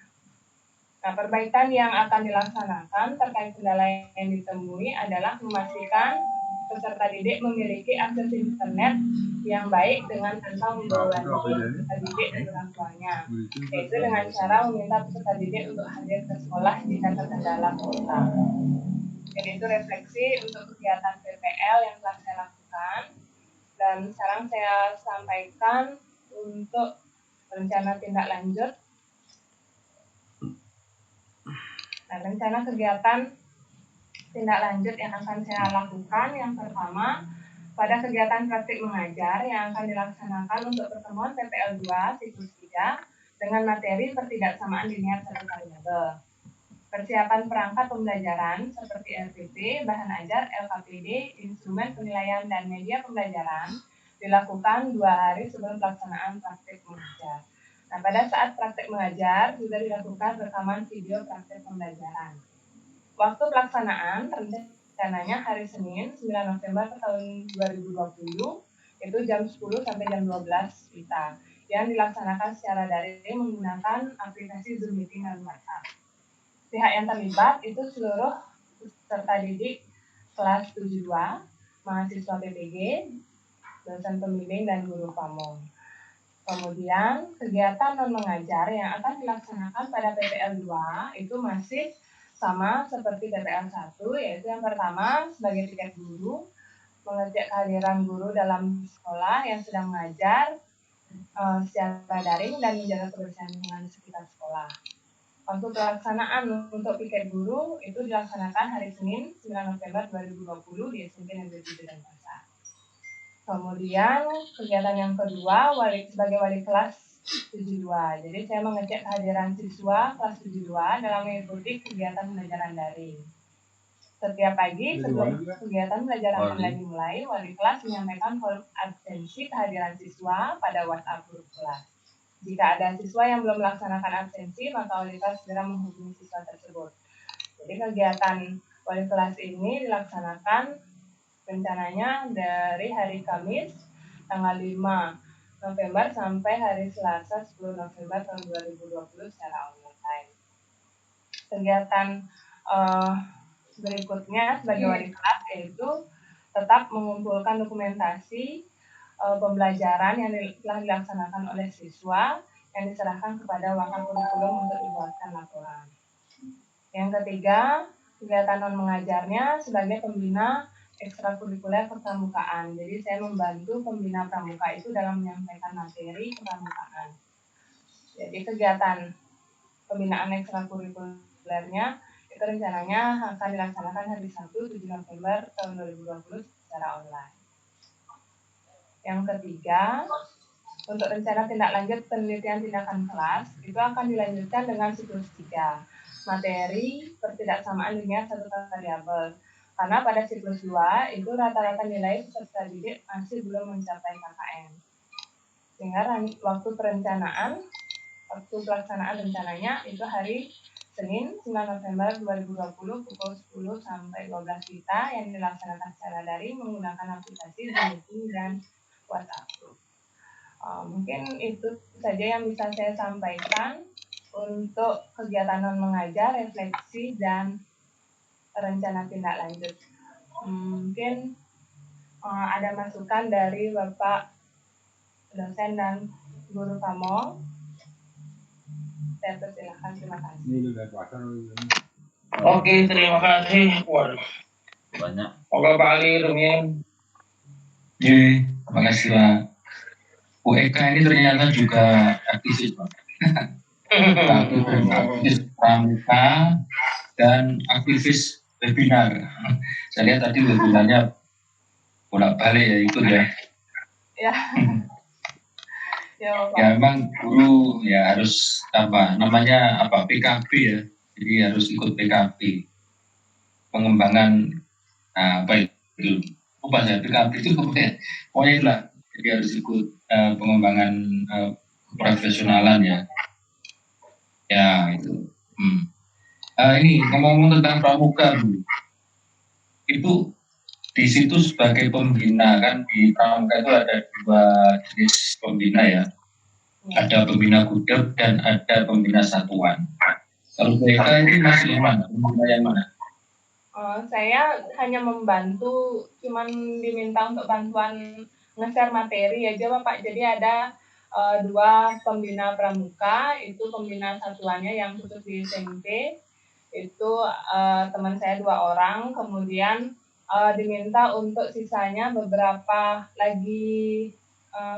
Nah, perbaikan yang akan dilaksanakan terkait kendala yang ditemui adalah memastikan peserta didik memiliki akses internet yang baik dengan tanpa membebani peserta didik dan orang tuanya, yaitu dengan cara meminta peserta didik untuk hadir ke sekolah jika terkendala kuota. Jadi itu refleksi untuk kegiatan PPL yang telah saya lakukan. Dan sekarang saya sampaikan untuk rencana tindak lanjut. Nah, rencana kegiatan tindak lanjut yang akan saya lakukan, yang pertama, pada kegiatan praktik mengajar yang akan dilaksanakan untuk pertemuan PPL 2 siklus 3 dengan materi pertidaksamaan linear satu variabel. Persiapan perangkat pembelajaran seperti RPP, bahan ajar, LKPD, instrumen penilaian, dan media pembelajaran dilakukan 2 hari sebelum pelaksanaan praktik mengajar. Nah, pada saat praktik mengajar juga dilakukan rekaman video praktik pembelajaran. Waktu pelaksanaan rencananya hari Senin 9 November tahun 2020 itu jam 10 sampai jam 12 WITA yang dilaksanakan secara daring menggunakan aplikasi Zoom Meeting dan WhatsApp. Pihak yang terlibat itu seluruh peserta didik kelas 72, mahasiswa PPG, dosen pembimbing, dan guru pamong. Kemudian, kegiatan non-mengajar yang akan dilaksanakan pada PPL 2 itu masih sama seperti PPL 1, yaitu yang pertama, sebagai tiket guru, mengecek kehadiran guru dalam sekolah yang sedang mengajar secara daring dan menjaga kebersihan lingkungan sekitar sekolah. Waktu pelaksanaan untuk piket guru itu dilaksanakan hari Senin 9 November 2020 di SMP Negeri 7 Denpasar. Kemudian kegiatan yang kedua sebagai wali kelas 72. Jadi saya mengecek kehadiran siswa kelas 72 dalam mengikuti kegiatan pembelajaran daring. Setiap pagi sebelum kegiatan pembelajaran akan dimulai, wali kelas menyampaikan form absensi kehadiran siswa pada WhatsApp grup kelas. Jika ada siswa yang belum melaksanakan absensi, maka wali kelas segera menghubungi siswa tersebut. Jadi kegiatan wali kelas ini dilaksanakan rencananya dari hari Kamis tanggal 5 November sampai hari Selasa 10 November tahun 2020 secara online. Kegiatan berikutnya sebagai wali kelas yaitu tetap mengumpulkan dokumentasi pembelajaran yang telah dilaksanakan oleh siswa yang diserahkan kepada wakil kurikulum untuk dibuatkan laporan. Yang ketiga, kegiatan non mengajarnya sebagai pembina ekstrakurikuler kepramukaan. Jadi saya membantu pembina pramuka itu dalam menyampaikan materi kepramukaan. Jadi kegiatan pembinaan ekstrakurikulernya itu rencananya akan dilaksanakan hari Sabtu 7 November tahun 2020 secara online. Yang ketiga, untuk rencana tindak lanjut penelitian tindakan kelas itu akan dilanjutkan dengan siklus 3, materi pertidaksamaan linear satu variabel. Karena pada siklus 2 itu rata-rata nilai peserta didik masih belum mencapai KKM. Sehingga waktu perencanaan waktu pelaksanaan rencananya itu hari Senin 9 November 2020 pukul 10 sampai 12 WITA yang dilaksanakan secara daring menggunakan aplikasi Zoom Meeting dan WhatsApp Group. Mungkin itu saja yang bisa saya sampaikan untuk kegiatan non mengajar, refleksi, dan rencana tindak lanjut. Mungkin ada masukan dari Bapak dosen dan guru Pamong. Saya persilahkan, terima kasih. Oke, terima kasih. Waduh, Banyak. moga Pak Ali Rumien. Terima kasih Pak. Bu Eka ini ternyata juga aktivis Pak. Aktivis pramuka dan aktivis webinar. Saya lihat tadi webinarnya bolak-balik ya ikut ya. Ya. Ya, Bapak. Ya memang guru ya harus namanya PKB ya. Jadi harus ikut PKB. Pengembangan apa itu? Saya PKB itu pokoknya itulah. Jadi harus ikut pengembangan profesionalan ya. Ya itu. Ini ngomong-ngomong tentang pramuka Bu. Itu di situ sebagai pembina kan di pramuka itu ada 2 jenis pembina ya. Ada pembina gudeg dan ada pembina satuan. Kalau mereka ini masih yang mana? Pembina yang mana? Saya hanya membantu, cuman diminta untuk bantuan nge-share materi aja Bapak. Jadi ada 2 pembina pramuka, itu pembina satuannya yang khusus di SMP. Itu teman saya 2 orang, kemudian diminta untuk sisanya beberapa lagi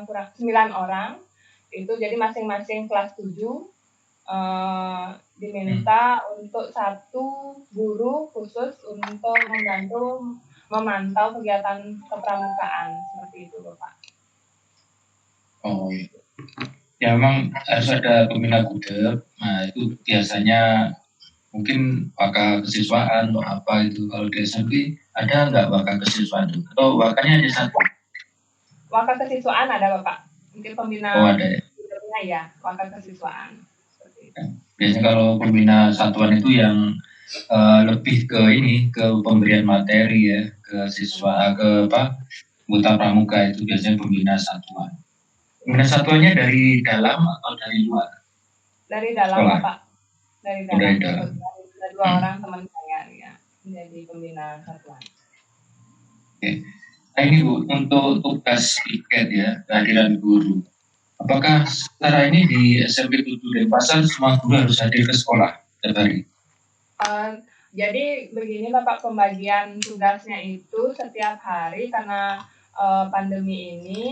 kurang 9 orang. Itu jadi masing-masing kelas 7 diminta untuk 1 guru khusus untuk membantu memantau kegiatan kepramukaan seperti itu Bapak. Oh iya. Ya memang harus ada pembina gudeg. Nah itu biasanya mungkin wakil kesiswaan atau apa itu. Kalau di SMP ada nggak wakil kesiswaan itu? Atau wakilnya hanya 1? Wakil kesiswaan ada Bapak. Mungkin pembina ada ya. Ya, wakil kesiswaan. Biasanya kalau pembina satuan itu yang lebih ke pemberian materi ya ke siswa ke anggota pramuka itu biasanya pembina satuan. Pembina satuannya dari dalam atau dari luar? Dari dalam sekolah? Bapak. Dari dalam. Dari dalam. Ada 2 orang teman saya ya menjadi pembina satuan. Oke. Nah ini Bu, untuk tugas piket ya, kehadiran guru. Apakah secara ini di SMP 7 Denpasar semua guru harus hadir ke sekolah setiap hari? Jadi begini Bapak, pembagian tugasnya itu setiap hari karena pandemi ini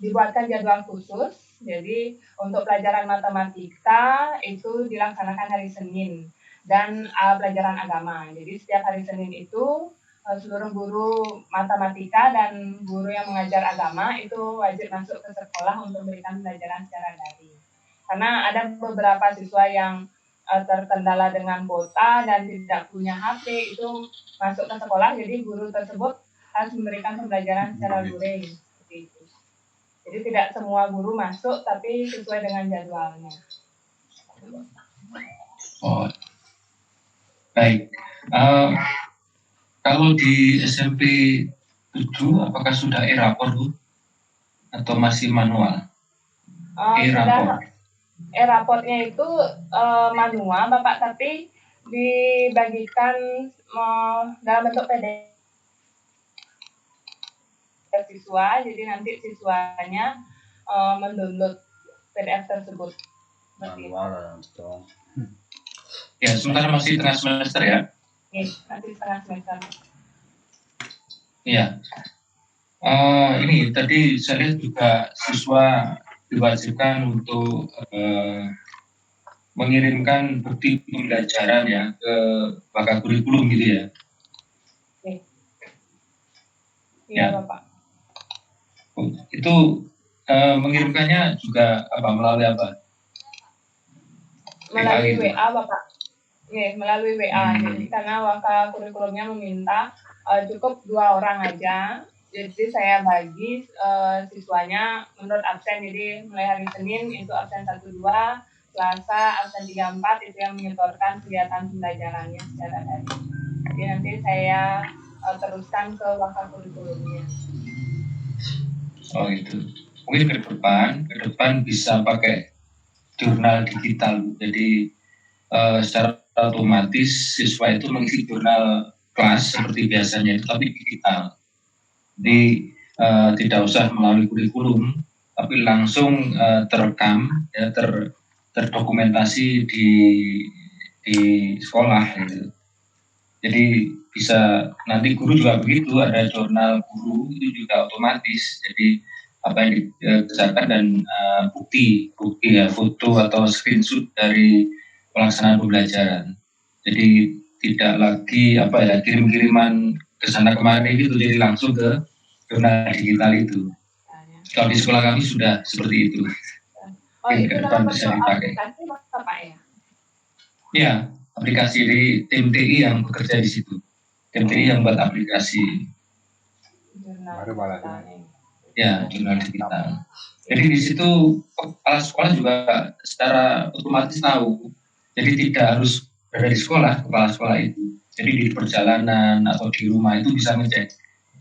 dibuatkan jadwal khusus. Jadi untuk pelajaran matematika itu dilaksanakan hari Senin dan pelajaran agama. Jadi setiap hari Senin itu seluruh guru matematika dan guru yang mengajar agama itu wajib masuk ke sekolah untuk memberikan pelajaran secara daring. Karena ada beberapa siswa yang terkendala dengan kuota dan tidak punya HP itu masuk ke sekolah, jadi guru tersebut harus memberikan pembelajaran secara luring seperti itu. Jadi tidak semua guru masuk tapi sesuai dengan jadwalnya. Oh, baik. Kalau di SMP 7 apakah sudah e-rapor Bu? Atau masih manual? E-raportnya itu manual Bapak, tapi dibagikan dalam bentuk PDF siswa, jadi nanti siswanya mendownload PDF tersebut. Manual dong. Ya, sementara masih tengah semester ya? Nanti setengah semester. Iya. Ini tadi saya lihat juga siswa diwajibkan untuk mengirimkan bukti pembelajaran ya ke pakar kurikulum gitu ya. Iya Bapak. Itu mengirimkannya juga melalui apa? Melalui WA Bapak. Melalui WA. Jadi karena wakil kurikulumnya meminta cukup 2 orang aja. Jadi saya bagi siswanya menurut absen. Jadi mulai hari Senin itu absen 1-2, Selasa, absen 3-4 itu yang menyetorkan kegiatan pembelajarannya secara daring. Jadi nanti saya teruskan ke wakil kurikulumnya. Oh itu. Mungkin ke depan bisa pakai jurnal digital. Jadi secara otomatis siswa itu mengisi jurnal kelas seperti biasanya, tapi digital. Jadi tidak usah melalui kurikulum, tapi langsung terekam, ya, terdokumentasi di sekolah. Gitu. Jadi bisa nanti guru juga begitu, ada jurnal guru itu juga otomatis. Jadi apa yang dikerjakan dan bukti ya, foto atau screenshot dari pelaksanaan pembelajaran. Jadi tidak lagi kirim-kiriman ke sana kemari gitu, jadi langsung ke jurnal digital itu. Kalau di sekolah kami sudah seperti itu. Oh, itu ke dalam depan bisa bentuk dipakai. aplikasi Pak ya? Ya, aplikasi dari tim TI yang bekerja di situ. Tim TI yang buat aplikasi. Jurnal. Ya, jurnal digital. Jadi di situ kepala sekolah juga secara otomatis tahu. Jadi tidak harus berada di sekolah, kepala sekolah itu. Jadi di perjalanan atau di rumah itu bisa ngecek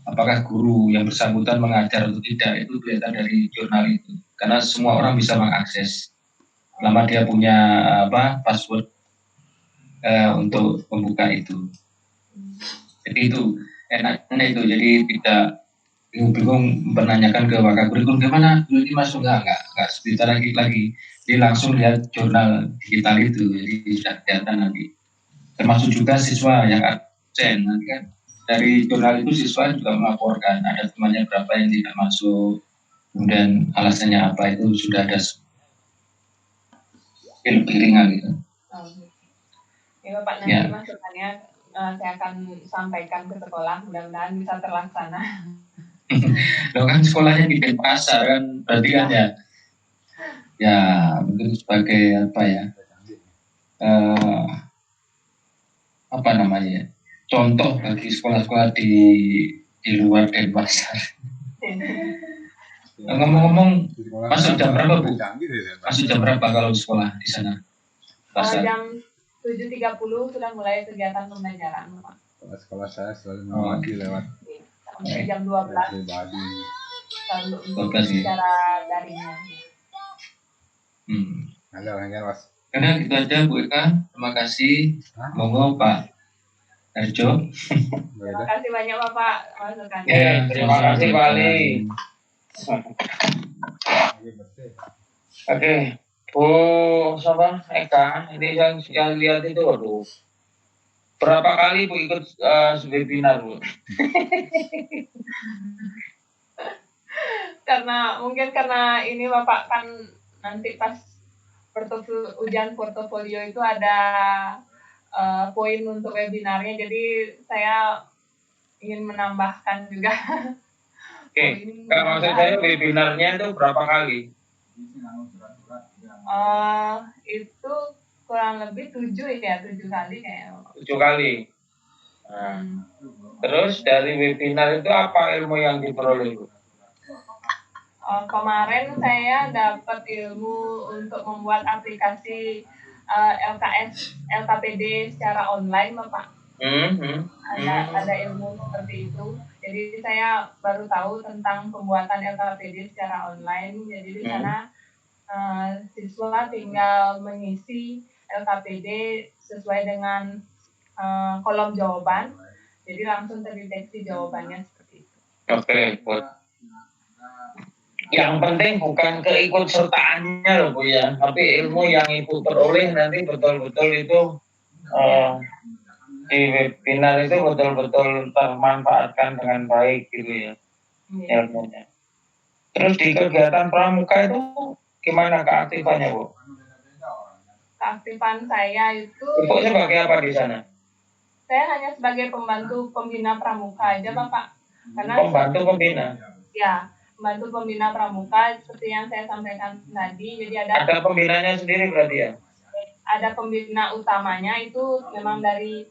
apakah guru yang bersangkutan mengajar atau tidak, itu kelihatan dari jurnal itu. Karena semua orang bisa mengakses. Selama dia punya password untuk membuka itu. Jadi itu enaknya itu. Jadi tidak bingung menanyakan ke wakil kurikulum gimana ini masuk nggak sebentar lagi dia langsung lihat jurnal digital itu, jadi sudah kelihatan nanti. Termasuk juga siswa yang absen nanti kan dari jurnal itu siswa juga melaporkan ada temannya berapa yang tidak masuk, kemudian alasannya apa, itu sudah ada lebih ringan gitu. Ya Bapak, nanti masukannya saya akan sampaikan ke sekolah, mudah-mudahan bisa terlaksana. Lo kan sekolahnya di Denpasar kan, berarti kan ya mungkin sebagai contoh bagi sekolah-sekolah di luar Denpasar. Ngomong-ngomong, masuk jam berapa Bu? Masuk jam berapa kalau di sekolah di sana? Jam 7.30 sudah mulai kegiatan pembelajaran Pak. Sekolah saya selalu mengawasi lewat sampai jam 12 lalu untuk secara daringnya. Halo, Mas. Karena itu aja Bu Eka, terima kasih. Monggo Pak Harjo. Terima kasih banyak Bapak masukannya. Terima kasih Pak Ali. Oke, Bu Eka, ini yang lihat itu, aduh, berapa kali Bu ikut webinar Bu? karena ini Bapak kan nanti pas ujian portofolio itu ada poin untuk webinarnya, jadi saya ingin menambahkan juga. Oke, maksud saya webinarnya itu berapa kali? Itu kurang lebih 7 kali kayaknya. 7 kali. Nah, terus dari webinar itu apa ilmu yang diperoleh Bu? Kemarin saya dapat ilmu untuk membuat aplikasi LKPD secara online Bapak. Ada ilmu seperti itu. Jadi saya baru tahu tentang pembuatan LKPD secara online. Jadi di sana siswa tinggal mengisi LKPD sesuai dengan kolom jawaban. Jadi langsung terdeteksi jawabannya seperti itu. Oke, yang penting bukan keikutsertaannya loh Bu ya, tapi ilmu yang Ibu peroleh nanti betul-betul itu di webinar itu betul-betul termanfaatkan dengan baik gitu ya ilmunya. Terus di kegiatan pramuka itu gimana keaktifannya Bu? Keaktifan saya itu Ibu sebagai apa di sana? Saya hanya sebagai pembantu pembina pramuka aja Bapak. Karena pembantu pembina? Ya, membantu pembina pramuka seperti yang saya sampaikan tadi. Jadi ada pembinanya sendiri berarti ya? Ada pembina utamanya itu memang dari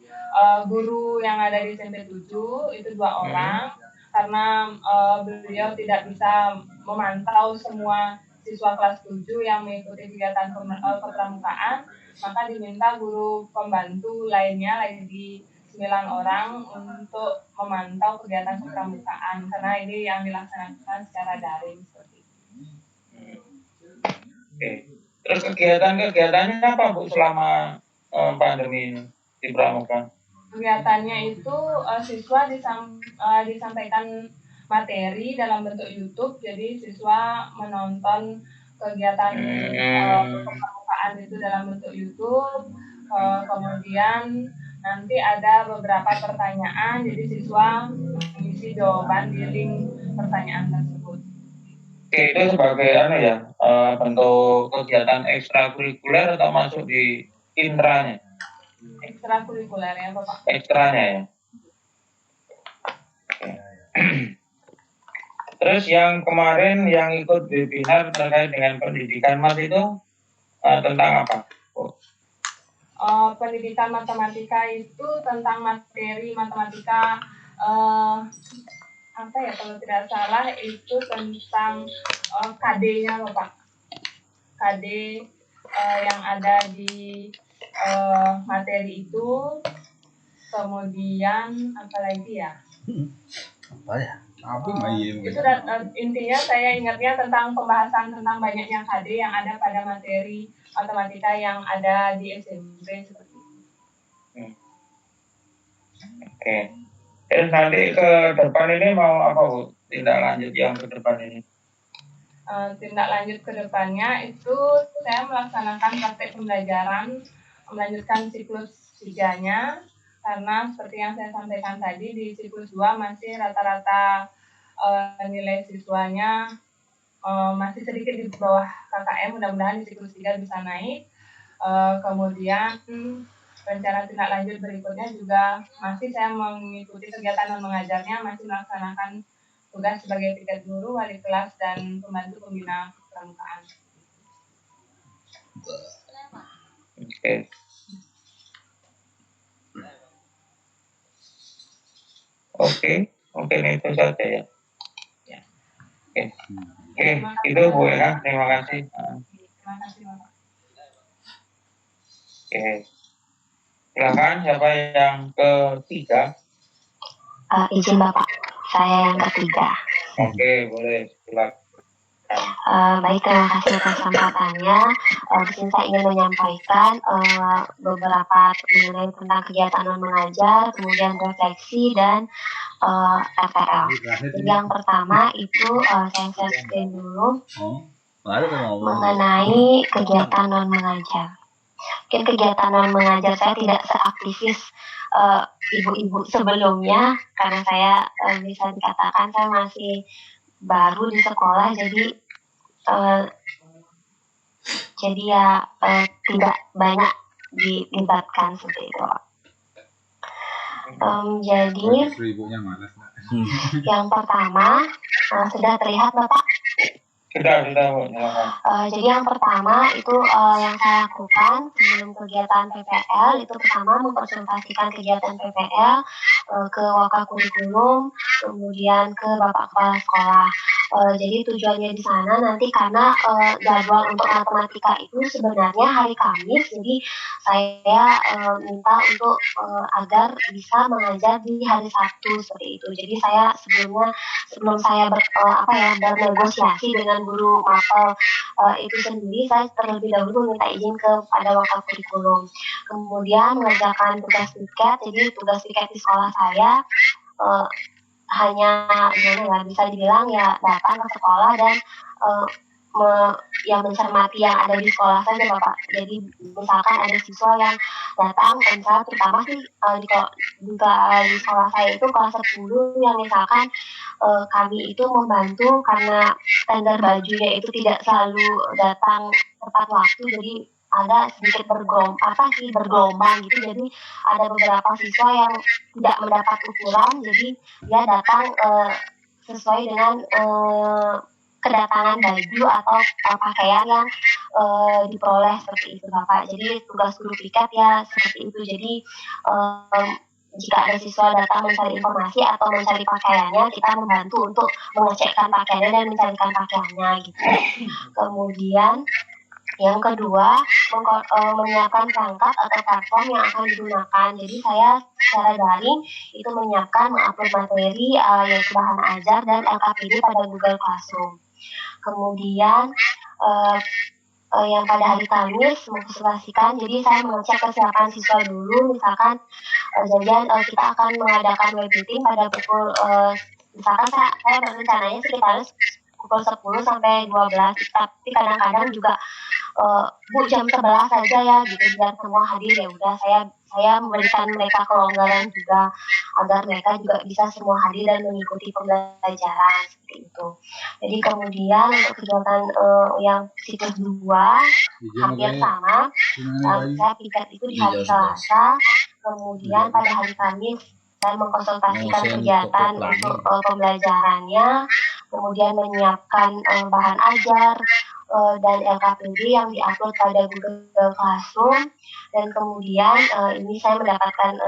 guru yang ada di SMP 7 itu 2 orang, karena beliau tidak bisa memantau semua siswa kelas 7 yang mengikuti kegiatan kepramukaan, maka diminta guru pembantu lainnya lagi 9 orang untuk memantau kegiatan kepramukaan karena ini yang dilaksanakan secara daring seperti itu. Oke. Terus kegiatannya apa Bu selama pandemi ini di Pramuka? Kegiatannya itu siswa disampaikan materi dalam bentuk YouTube, jadi siswa menonton kegiatan kepramukaan itu dalam bentuk YouTube, kemudian nanti ada beberapa pertanyaan, jadi siswa mengisi jawaban di link pertanyaan tersebut. Oke, itu sebagai bentuk kegiatan ekstrakurikuler atau masuk di intranya? Ekstrakurikuler ya Bapak. Ekstranya ya. Terus yang kemarin yang ikut webinar terkait dengan pendidikan Mas itu tentang apa? Pendidikan matematika itu tentang materi matematika apa ya kalau tidak salah itu tentang KD-nya Bapak. KD yang ada di materi itu, kemudian apa lagi ya? Apa ya? Apa main? Itu intinya saya ingatnya tentang pembahasan tentang banyaknya KD yang ada pada materi matematika yang ada di SMP seperti itu. Oke. Terus nanti ke depan ini mau apa Bu? Tindak lanjut yang ke depan ini? Tindak lanjut ke depannya itu saya melaksanakan praktek pembelajaran melanjutkan siklus 3-nya karena seperti yang saya sampaikan tadi di siklus 2 masih rata-rata nilai siswanya masih sedikit di bawah KKM, mudah-mudahan di siklus 3 bisa naik. Kemudian rencana tindak lanjut berikutnya juga masih saya mengikuti kegiatan dan mengajarnya, masih melaksanakan tugas sebagai piket guru, wali kelas, dan pembantu pembina kepramukaan. Oke. Oke, itu saja ya. Oke, itu Bu ya, terima kasih. Terima kasih Bapak. Oke, silakan siapa yang ketiga? Izin Bapak, saya yang ketiga. Oke, boleh silakan. Baik, terima kasih atas kesempatannya. Di sini saya ingin menyampaikan beberapa mengenai tentang kegiatan non mengajar, kemudian refleksi dan RTL. Jadi yang pertama itu saya share screen dulu mengenai kegiatan non mengajar. Mungkin kegiatan non mengajar saya tidak seaktivis ibu-ibu sebelumnya karena saya bisa dikatakan saya masih baru di sekolah, jadi ya tidak banyak dilibatkan seperti itu. Jadi yang pertama sudah terlihat Bapak? Sudah. Jadi yang pertama itu yang saya lakukan sebelum kegiatan PPL itu pertama mempresentasikan kegiatan PPL ke Wakakurikulum, kemudian ke Bapak Kepala Sekolah. Jadi tujuannya di sana nanti karena jadwal untuk matematika itu sebenarnya hari Kamis, jadi saya minta untuk agar bisa mengajar di hari Sabtu seperti itu. Jadi saya sebelum saya bernegosiasi dengan guru mapel itu sendiri, saya terlebih dahulu minta izin kepada Wakakurikulum. Kemudian mengerjakan tugas piket. Jadi tugas piket di sekolah saya hanya bisa dibilang ya datang ke sekolah dan mencermati yang ada di sekolah saja Bapak. Jadi misalkan ada siswa yang datang, misalnya terutama sih di sekolah saya itu kelas 10 yang misalkan kami itu membantu karena tender bajunya itu tidak selalu datang tepat waktu, jadi ada sedikit bergelombang gitu. Jadi ada beberapa siswa yang tidak mendapat ukuran, jadi dia datang sesuai dengan kedatangan baju atau pakaian yang diperoleh seperti itu Bapak. Jadi tugas guru piket ya seperti itu. Jadi jika ada siswa datang mencari informasi atau mencari pakaiannya, kita membantu untuk mengecekkan pakaiannya dan mencarikan pakaiannya gitu. Kemudian yang kedua, menyiapkan perangkat atau platform yang akan digunakan. Jadi saya secara daring itu menyiapkan mengupload materi yaitu bahan ajar dan LKPD pada Google Classroom. Kemudian yang pada hari Kamis mengkonsultasikan, jadi saya mengecek kesiapan siswa dulu, misalkan janjian kita akan mengadakan web meeting pada pukul misalkan saya berencananya sekitar pukul 10 sampai 12, tapi kadang-kadang juga Bu jam 11 saja ya gitu biar semua hadir, ya udah saya memberikan mereka kelonggaran juga agar mereka juga bisa semua hadir dan mengikuti pembelajaran seperti itu. Jadi kemudian untuk kegiatan yang siklus 2 hampir sama, saya piket itu di hari Selasa, kemudian pada hari Kamis saya mengkonsultasikan kegiatan untuk pembelajarannya, kemudian menyiapkan bahan ajar dan LKPD yang diupload pada Google Classroom, dan kemudian ini saya mendapatkan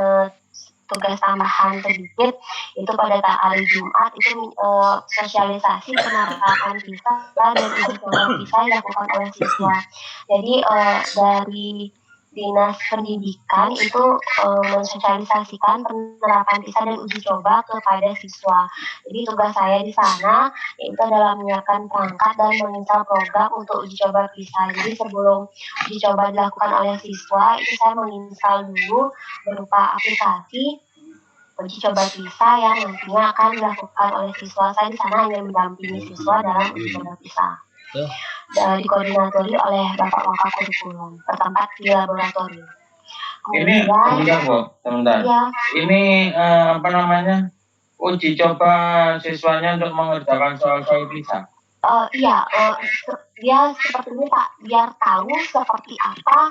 tugas tambahan sedikit itu pada hari Jumat itu sosialisasi penerapan PISA dan uji coba PISA dilakukan oleh siswa. Jadi dari Dinas Pendidikan itu mensosialisasikan penerapan PISA dan uji coba kepada siswa. Jadi tugas saya di sana yaitu adalah menyiapkan perangkat dan menginstal program untuk uji coba PISA. Jadi sebelum uji coba dilakukan oleh siswa, itu saya menginstal dulu berupa aplikasi uji coba PISA yang nantinya akan dilakukan oleh siswa. Saya di sana hanya mendampingi siswa dalam uji coba PISA. Dikoordinatori oleh Bapak Wakaf Kurikulum, bertempat di laboratorium. Ini sebentar Bu, sebentar. Ya. Ini uji coba siswanya untuk mengerjakan soal-soal PISA. Dia seperti ini Pak, biar tahu seperti apa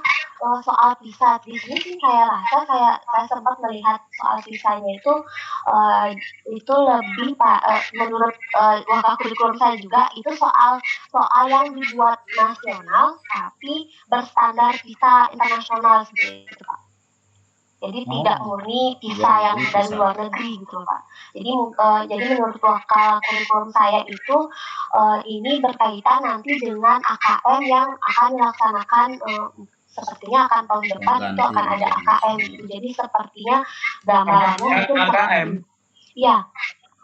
soal PISA. Di sini sih saya sempat melihat soal PISA-nya itu lebih Pak, menurut Wakaf Kurikulum saya juga itu soal yang dibuat nasional tapi berstandar PISA internasional seperti itu Pak. Jadi tidak murni PISA yang dari luar negeri gitu Pak. Jadi menurut Wakaf Kurikulum saya itu ini berkaitan nanti dengan AKM yang akan dilaksanakan sepertinya akan tahun depan itu akan ada AKM gitu. Jadi sepertinya gambarannya itu AKM. Iya.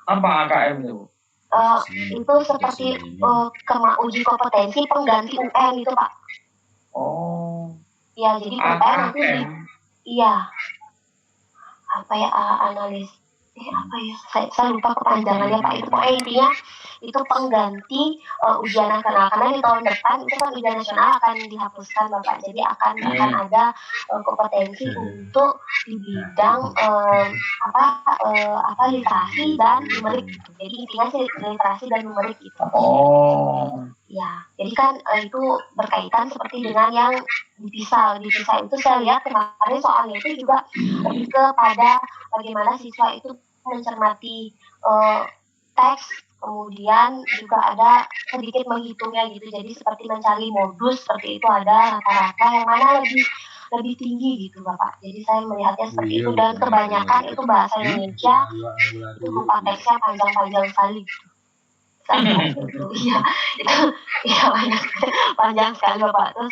Apa AKM itu? Itu seperti uji kompetensi pengganti UN itu Pak. Oh. Iya, jadi UN nanti iya. Apa ya analis? Apa ya? Saya lupa kepanjangannya Pak. Itu pokoknya intinya itu pengganti ujian nasional, karena di tahun depan itu kan ujian nasional akan dihapuskan Bapak. Jadi akan ada kompetensi untuk di bidang literasi dan numerik gitu. Jadi intinya sih literasi dan numerik gitu. Oh. Ya, jadi kan itu berkaitan seperti dengan yang di PISA itu saya lihat kemarin soalnya itu juga lebih kepada bagaimana siswa itu mencermati teks, kemudian juga ada sedikit menghitungnya gitu. Jadi seperti mencari modus seperti itu, ada rata-rata yang mana lebih tinggi gitu Bapak. Jadi saya melihatnya seperti itu, dan kebanyakan itu bahasa Indonesia itu berupa teksnya panjang-panjang sekali gitu. Iya, panjang sekali Bapak. Terus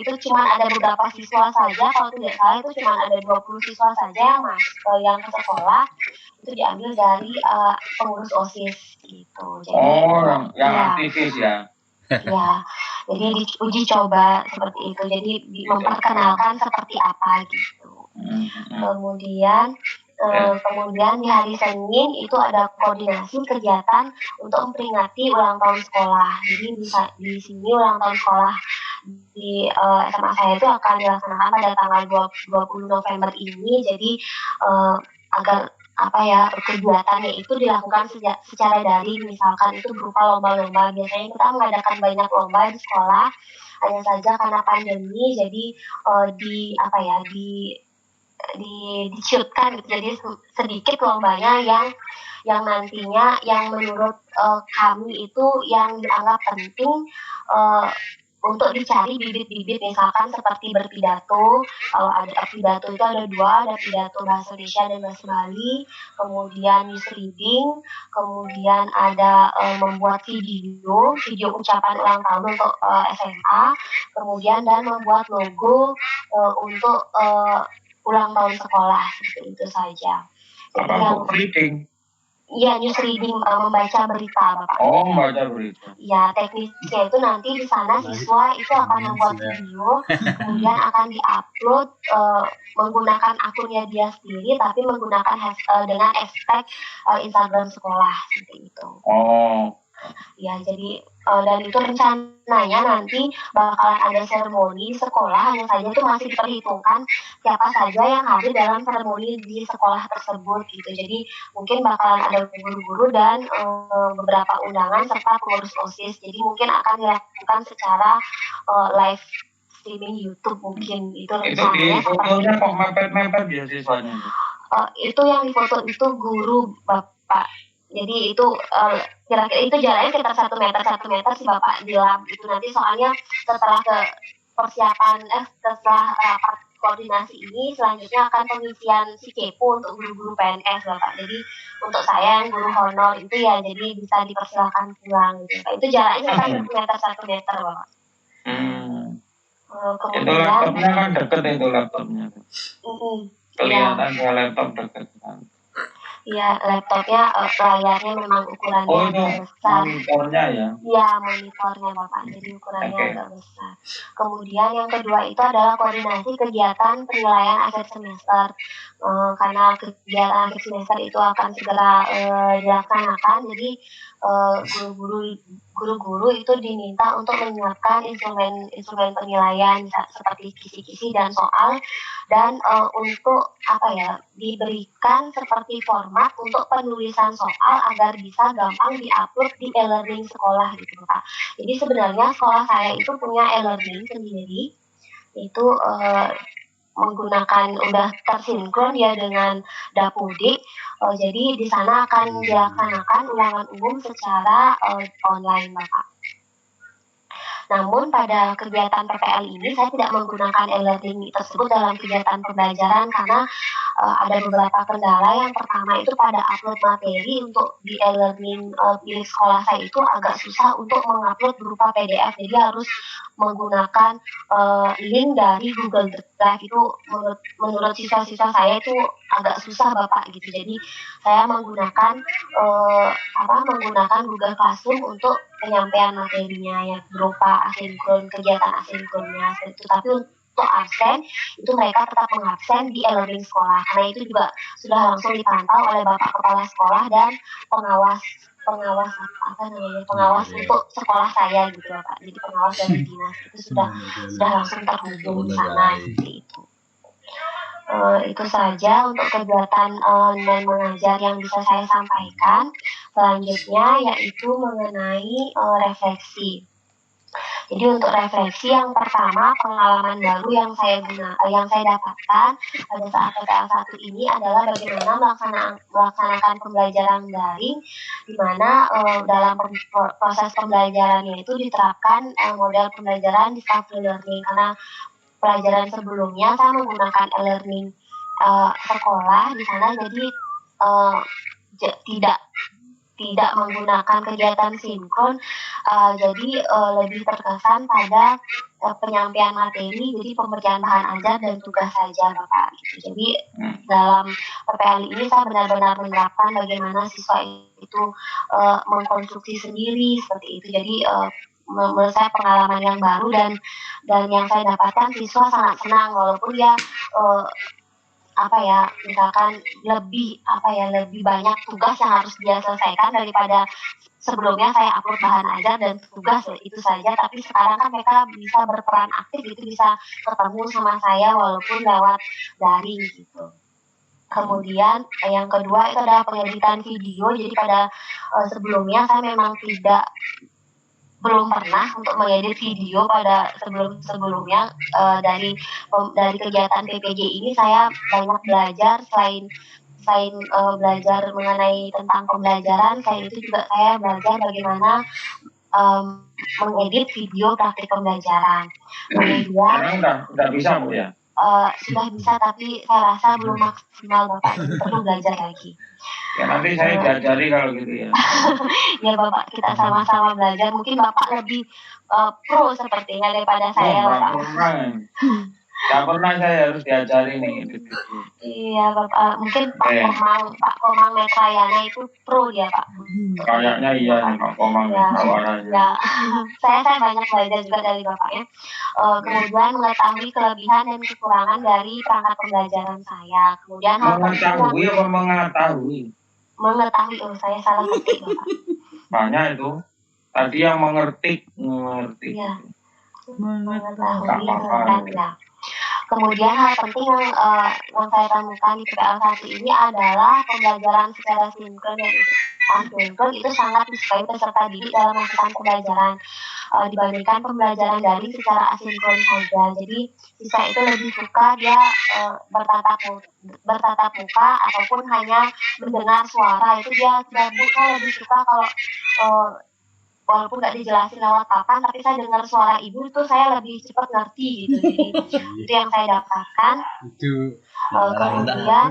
itu cuma ada beberapa siswa saja, kalau tidak salah itu cuma ada 20 siswa saja yang ke sekolah, itu diambil dari pengurus OSIS gitu. Jadi, yang aktivis ya. Ya, jadi diuji coba seperti itu. Jadi memperkenalkan seperti apa gitu. Kemudian di hari Senin itu ada koordinasi kegiatan untuk memperingati ulang tahun sekolah. Jadi di sini ulang tahun sekolah di SMA saya itu akan dilaksanakan pada tanggal 20 November ini. Jadi agar kegiatannya itu dilakukan secara daring, misalkan itu berupa lomba-lomba. Biasanya kita mengadakan banyak lomba di sekolah, hanya saja karena pandemi jadi di-shootkan gitu. Jadi sedikit lombanya yang nantinya yang menurut kami itu yang dianggap penting untuk dicari bibit-bibit misalkan seperti berpidato. Kalau ada pidato itu ada dua, ada pidato bahasa Indonesia dan bahasa Bali, kemudian news reading, kemudian ada membuat video ucapan ulang tahun untuk SMA, kemudian dan membuat logo untuk ulang tahun sekolah, seperti itu saja. Jadi Apa yang book reading? Iya, news reading, membaca berita, Bapak. Oh, membaca berita. Ya, teknisnya itu nanti di sana siswa itu akan membuat video, kemudian akan diupload menggunakan akunnya dia sendiri, tapi menggunakan dengan hashtag Instagram sekolah, seperti itu. Oh, Ya, jadi dan itu rencananya nanti bakalan ada seremoni di sekolah, hanya saja itu masih diperhitungkan siapa saja yang hadir dalam seremoni di sekolah tersebut gitu. Jadi mungkin bakalan ada guru-guru dan beberapa undangan serta pengurus OSIS. Jadi mungkin akan dilakukan secara live streaming YouTube mungkin itu itu di rencananya. fotonya kok mepet-mepet ya siswanya? Itu yang difoto itu guru Bapak. Jadi itu kira-kira itu jaraknya sekitar 1 meter sih Bapak di lab itu nanti, soalnya setelah ke persiapan setelah rapat koordinasi ini selanjutnya akan pengisian si kepo untuk guru-guru PNS Bapak. Jadi untuk saya yang guru honor itu ya jadi bisa dipersilakan pulang gitu. Itu jaraknya sekitar 1 meter Bapak. Itu Kemudian laptopnya kan deket itu laptopnya. Kelihatan ya laptop deket kan. Iya, laptopnya layarnya memang ukurannya agak besar. Monitornya ya? Iya, monitornya Bapak, jadi ukurannya agak besar. Kemudian yang kedua itu adalah koordinasi kegiatan penilaian akhir semester. Karena kegiatan akhir semester itu akan segera dilaksanakan, jadi guru-guru itu diminta untuk menyiapkan instrumen penilaian seperti kisi-kisi dan soal, dan untuk diberikan seperti format untuk penulisan soal agar bisa gampang diupload di e-learning sekolah gitu Pak. Jadi sebenarnya sekolah saya itu punya e-learning sendiri, itu menggunakan udah tersinkron ya dengan Dapodik. Jadi di sana akan dilaksanakan ulangan umum secara online Bapak. Namun pada kegiatan PPL ini saya tidak menggunakan e-learning tersebut dalam kegiatan pembelajaran karena ada beberapa kendala. Yang pertama itu pada upload materi untuk di e-learning milik sekolah saya itu agak susah untuk mengupload berupa PDF, jadi harus menggunakan link dari Google Drive. Itu menurut siswa-siswa saya itu agak susah Bapak gitu. Jadi saya menggunakan Google Classroom untuk penyampaian materinya ya berupa asinkron, kegiatan asinkronnya itu. Tapi untuk absen itu mereka tetap mengabsen di e-learning sekolah, karena itu juga sudah langsung dipantau oleh Bapak Kepala Sekolah dan pengawas untuk sekolah saya gitu Pak. Jadi pengawas dari dinas itu sudah langsung terhubung di sana seperti itu. Itu saja untuk kegiatan dan mengajar yang bisa saya sampaikan. Selanjutnya yaitu mengenai refleksi. Jadi untuk refleksi yang pertama, pengalaman baru yang saya dapatkan pada saat PPL 1 ini adalah bagaimana melaksanakan pembelajaran daring, di mana dalam proses pembelajarannya itu diterapkan model pembelajaran digital learning, karena pelajaran sebelumnya saya menggunakan e-learning sekolah di sana, jadi tidak menggunakan kegiatan sinkron, jadi lebih terkesan pada penyampaian materi, jadi pemberian bahan ajar dan tugas saja Bapak gitu. Jadi dalam PPL ini saya benar-benar menerapkan bagaimana siswa itu mengkonstruksi sendiri seperti itu. Jadi menurut saya pengalaman yang baru dan yang saya dapatkan siswa sangat senang, walaupun ya misalkan lebih banyak tugas yang harus dia selesaikan daripada sebelumnya saya upload bahan ajar dan tugas itu saja, tapi sekarang kan mereka bisa berperan aktif gitu, bisa ketemu sama saya walaupun lewat daring gitu. Kemudian yang kedua itu adalah pengeditan video. Jadi pada sebelumnya saya memang belum pernah untuk mengedit video pada sebelumnya. Dari kegiatan PPG ini saya banyak belajar, selain belajar mengenai tentang pembelajaran, saya belajar bagaimana mengedit video praktik pembelajaran. Kemudian Sekarang udah bisa Bu ya? sudah bisa, tapi saya rasa belum maksimal Bapak, jadi perlu belajar lagi. Ya nanti saya diajari kalau gitu ya. Ya Bapak, kita sama-sama belajar. Mungkin Bapak lebih pro sepertinya daripada saya Bapak. Gak pernah saya harus diajari nih. Iya Bapak, mungkin Pak Komang Metrayana itu pro dia Pak. Kayaknya iya nih Pak Komang Metrayana. Ya, saya banyak belajar juga dari Bapak ya. Kemudian mengetahui kelebihan dan kekurangan dari perangkat pembelajaran saya. Kemudian mengetahui apa mengetahui? Mengetahui, saya salah ketik Bapak. Banyak itu. Tadi yang mengerti. Iya. Mengetahui ya. Kemudian hal penting yang saya temukan di PPL 1 ini adalah pembelajaran secara sinkron dan asinkron itu sangat disukai peserta didik dalam melakukan pembelajaran dibandingkan pembelajaran daring secara asinkron saja. Jadi siswa itu lebih suka dia bertatap muka ataupun hanya mendengar suara, itu dia lebih suka kalau walaupun nggak dijelasin lewat papan, tapi saya dengar suara ibu itu saya lebih cepat ngerti gitu. Jadi itu yang saya dapatkan. Kemudian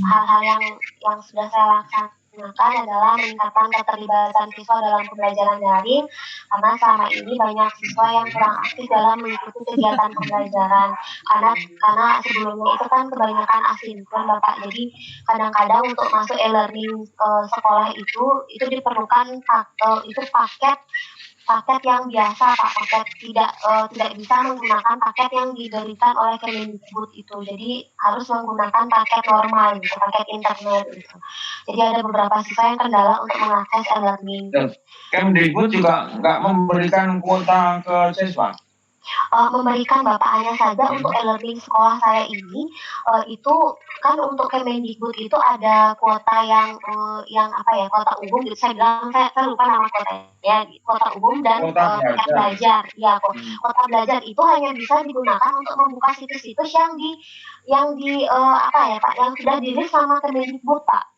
hal-hal yang sudah saya laksanakan adalah meningkatkan keterlibatan siswa dalam pembelajaran daring, karena selama ini banyak siswa yang kurang aktif dalam mengikuti kegiatan pembelajaran. Karena sebelumnya itu kan kebanyakan asinkron Bapak. Jadi kadang-kadang untuk masuk e-learning sekolah itu diperlukan paket yang biasa Pak, paket tidak bisa menggunakan paket yang diberikan oleh Kemendikbud itu. Jadi harus menggunakan paket normal gitu, paket internet gitu. Jadi ada beberapa siswa yang kendala untuk mengakses e-learning. Kemendikbud juga nggak memberikan kuota ke siswa? Memberikan Bapak, hanya saja untuk e-learning sekolah saya ini itu kan untuk Kemendikbud itu ada kuota yang kuota umum gitu. Saya bilang saya lupa nama kuotanya, kuota umum dan paket belajar. Ya, kuota belajar itu hanya bisa digunakan untuk membuka situs-situs yang sudah dirilis sama Kemendikbud Pak.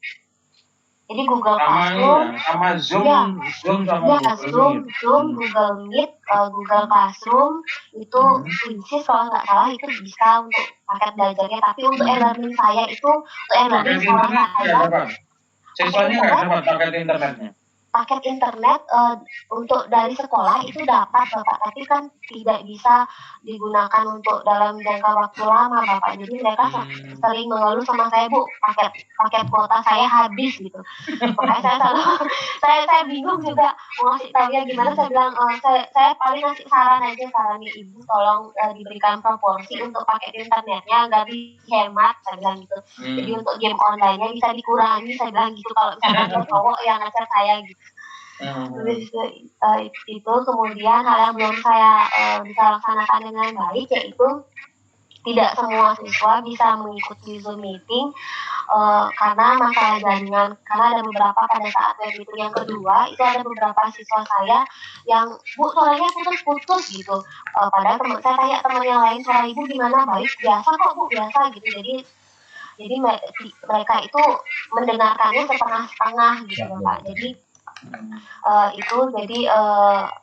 Jadi Google Classroom, sama Zoom, Zoom, Google Meet, Google Classroom, itu Quizzes kalau nggak salah itu bisa untuk paket belajarnya. Tapi untuk e-learning saya itu, untuk e-learning sekolah saya, siswanya nggak dapat paket internetnya. Paket internet untuk dari sekolah itu dapat Bapak, tapi kan tidak bisa digunakan untuk dalam jangka waktu lama Bapak. Jadi mereka sering mengeluh sama saya, Bu, paket kuota saya habis gitu. Makanya saya bingung juga mau ngasih tahu ya gimana. Saya bilang saya paling ngasih sarannya Ibu tolong diberikan proporsi untuk paket internetnya agar dihemat, saya bilang gitu. Jadi untuk game online-nya bisa dikurangi, saya bilang gitu, kalau misalnya ada cowok yang ngajak saya gitu. Itu kemudian hal yang belum saya bisa laksanakan dengan baik, yaitu tidak semua siswa bisa mengikuti Zoom meeting karena masalah jaringan. Karena ada beberapa pada saat web meeting yang kedua itu ada beberapa siswa saya yang, Bu, suaranya putus-putus gitu. Padahal saya tanya teman yang lain, suara ibu gimana? Baik, biasa kok Bu, biasa gitu. Jadi mereka itu mendengarkannya setengah-setengah gitu Pak.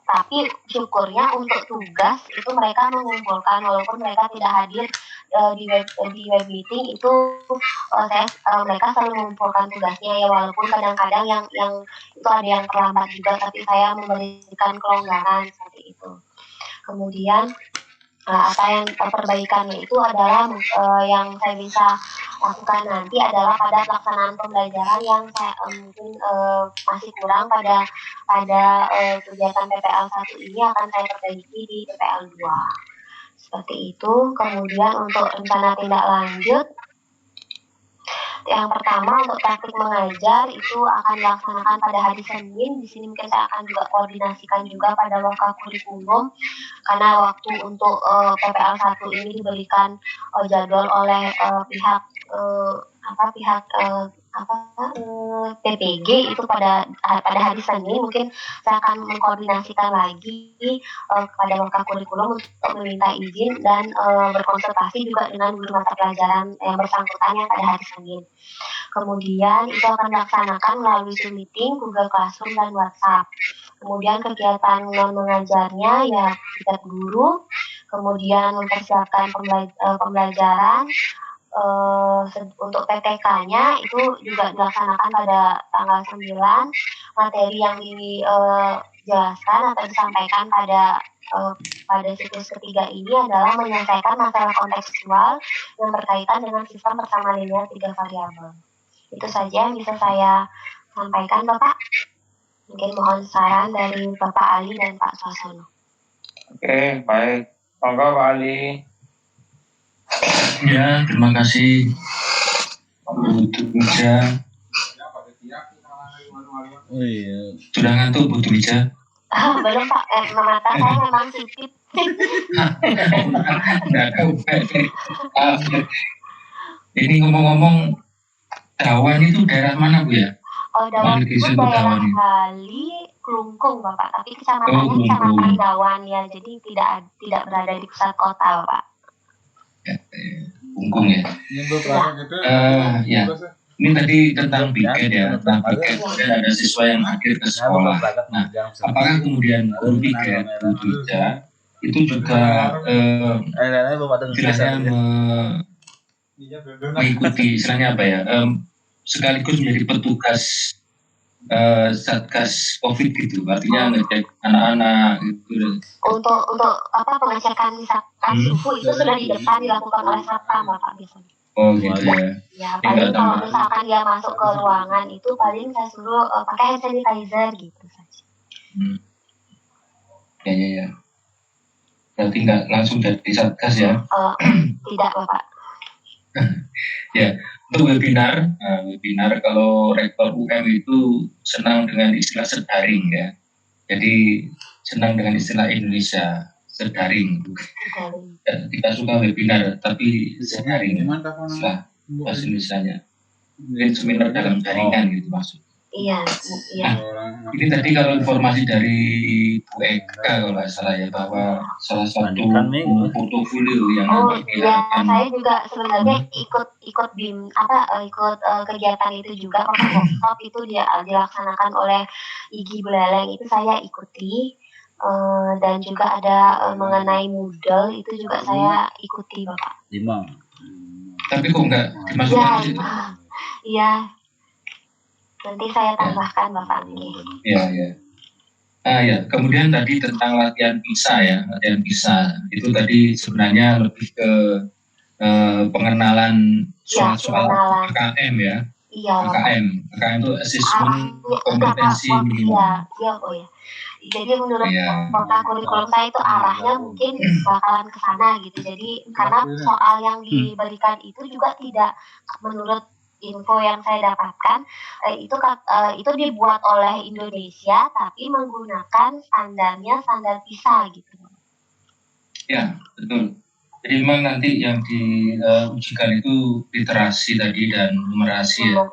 Tapi syukurnya untuk tugas itu mereka mengumpulkan, walaupun mereka tidak hadir di web meeting itu mereka selalu mengumpulkan tugasnya ya, walaupun kadang-kadang yang itu ada yang terlambat juga, tapi saya memberikan kelonggaran seperti itu. Kemudian apa yang perbaikannya itu adalah yang saya bisa lakukan nanti adalah pada pelaksanaan pembelajaran yang saya mungkin masih kurang pada kegiatan PPL 1 ini akan saya perbaiki di PPL 2 seperti itu. Kemudian untuk rencana tindak lanjut, yang pertama untuk praktik mengajar itu akan dilaksanakan pada hari Senin. Di sini mungkin saya akan juga koordinasikan juga pada Waka Kurikulum, karena waktu untuk PPL 1 ini diberikan jadwal oleh pihak PPG itu pada hari Senin. Mungkin saya akan mengkoordinasikan lagi kepada Waka Kurikulum untuk meminta izin dan berkonsultasi juga dengan guru mata pelajaran yang bersangkutan pada hari Senin. Kemudian itu akan dilaksanakan melalui Zoom meeting, Google Classroom, dan WhatsApp. Kemudian kegiatan non mengajarnya ya piket guru, kemudian mempersiapkan pembelajaran. Untuk PPK-nya itu juga dilaksanakan pada tanggal 9. Materi yang dijelaskan atau disampaikan pada siklus ketiga ini adalah menyelesaikan masalah kontekstual yang berkaitan dengan sistem bersama linear 3 variabel. Itu saja yang bisa saya sampaikan, Bapak. Mungkin mohon saran dari Bapak Ali dan Pak Swasono. Oke, baik. Monggo Pak Ali. Ya, terima kasih Bu Mija. Oh iya. Sudah ngantuk Bu Mija? Belum Pak, mata saya memang sipit. Nggak tahu. Ini ngomong-ngomong, Dawan itu daerah mana Bu ya? Dawan itu Disebut daerah Dawan. Bali, Klungkung Bapak, tapi kecamatannya Kecamatan Dawan ya, jadi tidak berada di pusat kota Bapak. Klungkung ya. Ya. Ini tadi tentang piket ya, tentang piket. Kemudian ada siswa yang hadir ke sekolah. Nah, apakah kemudian guru piket, guru Mija, itu juga istilahnya mengikuti istilahnya apa ya, sekaligus menjadi petugas satgas COVID gitu, artinya ngecek anak-anak gitu. Untuk apa pengecekan suhu itu sudah di depan dilakukan oleh satpam Bapak biasanya. Oh gitu ya. Ya paling kalau misalkan dia masuk ke ruangan itu paling saya suruh pakai hand sanitizer gitu saja. Ya. Berarti nggak langsung dari satgas ya? Tidak Bapak. Ya, untuk webinar kalau rektor UM itu senang dengan istilah sedaring ya. Jadi senang dengan istilah Indonesia sedaring. Kita suka webinar tapi sedaring istilah bahasa Indonesianya. Mungkin seminar dalam jaringan gitu maksud. Iya. Nah, ini tadi kalau informasi dari Bu Eka kalau nggak salah ya, bahwa salah satu portofolio yang saya juga sebenarnya ikut kegiatan itu juga, workshop itu dilaksanakan oleh Igi Buleleng, itu saya ikuti, dan juga ada mengenai Moodle itu juga saya ikuti Bapak. 5. Tapi kok nggak dimasukkan situ? Iya. Nanti saya tambahkan Bapak. Iya. Ya, kemudian tadi tentang latihan PISA ya, latihan PISA itu tadi sebenarnya lebih ke pengenalan soal KKM ya. Iya. KKM itu asesmen kompetensi minimum. Iya. Jadi menurut kurikulum saya itu arahnya mungkin bakalan ke sana gitu. Jadi karena soal yang diberikan itu juga tidak, menurut info yang saya dapatkan, itu dibuat oleh Indonesia tapi menggunakan standar PISA gitu. Ya, betul. Jadi memang nanti yang diujikan itu literasi tadi dan numerasi ya.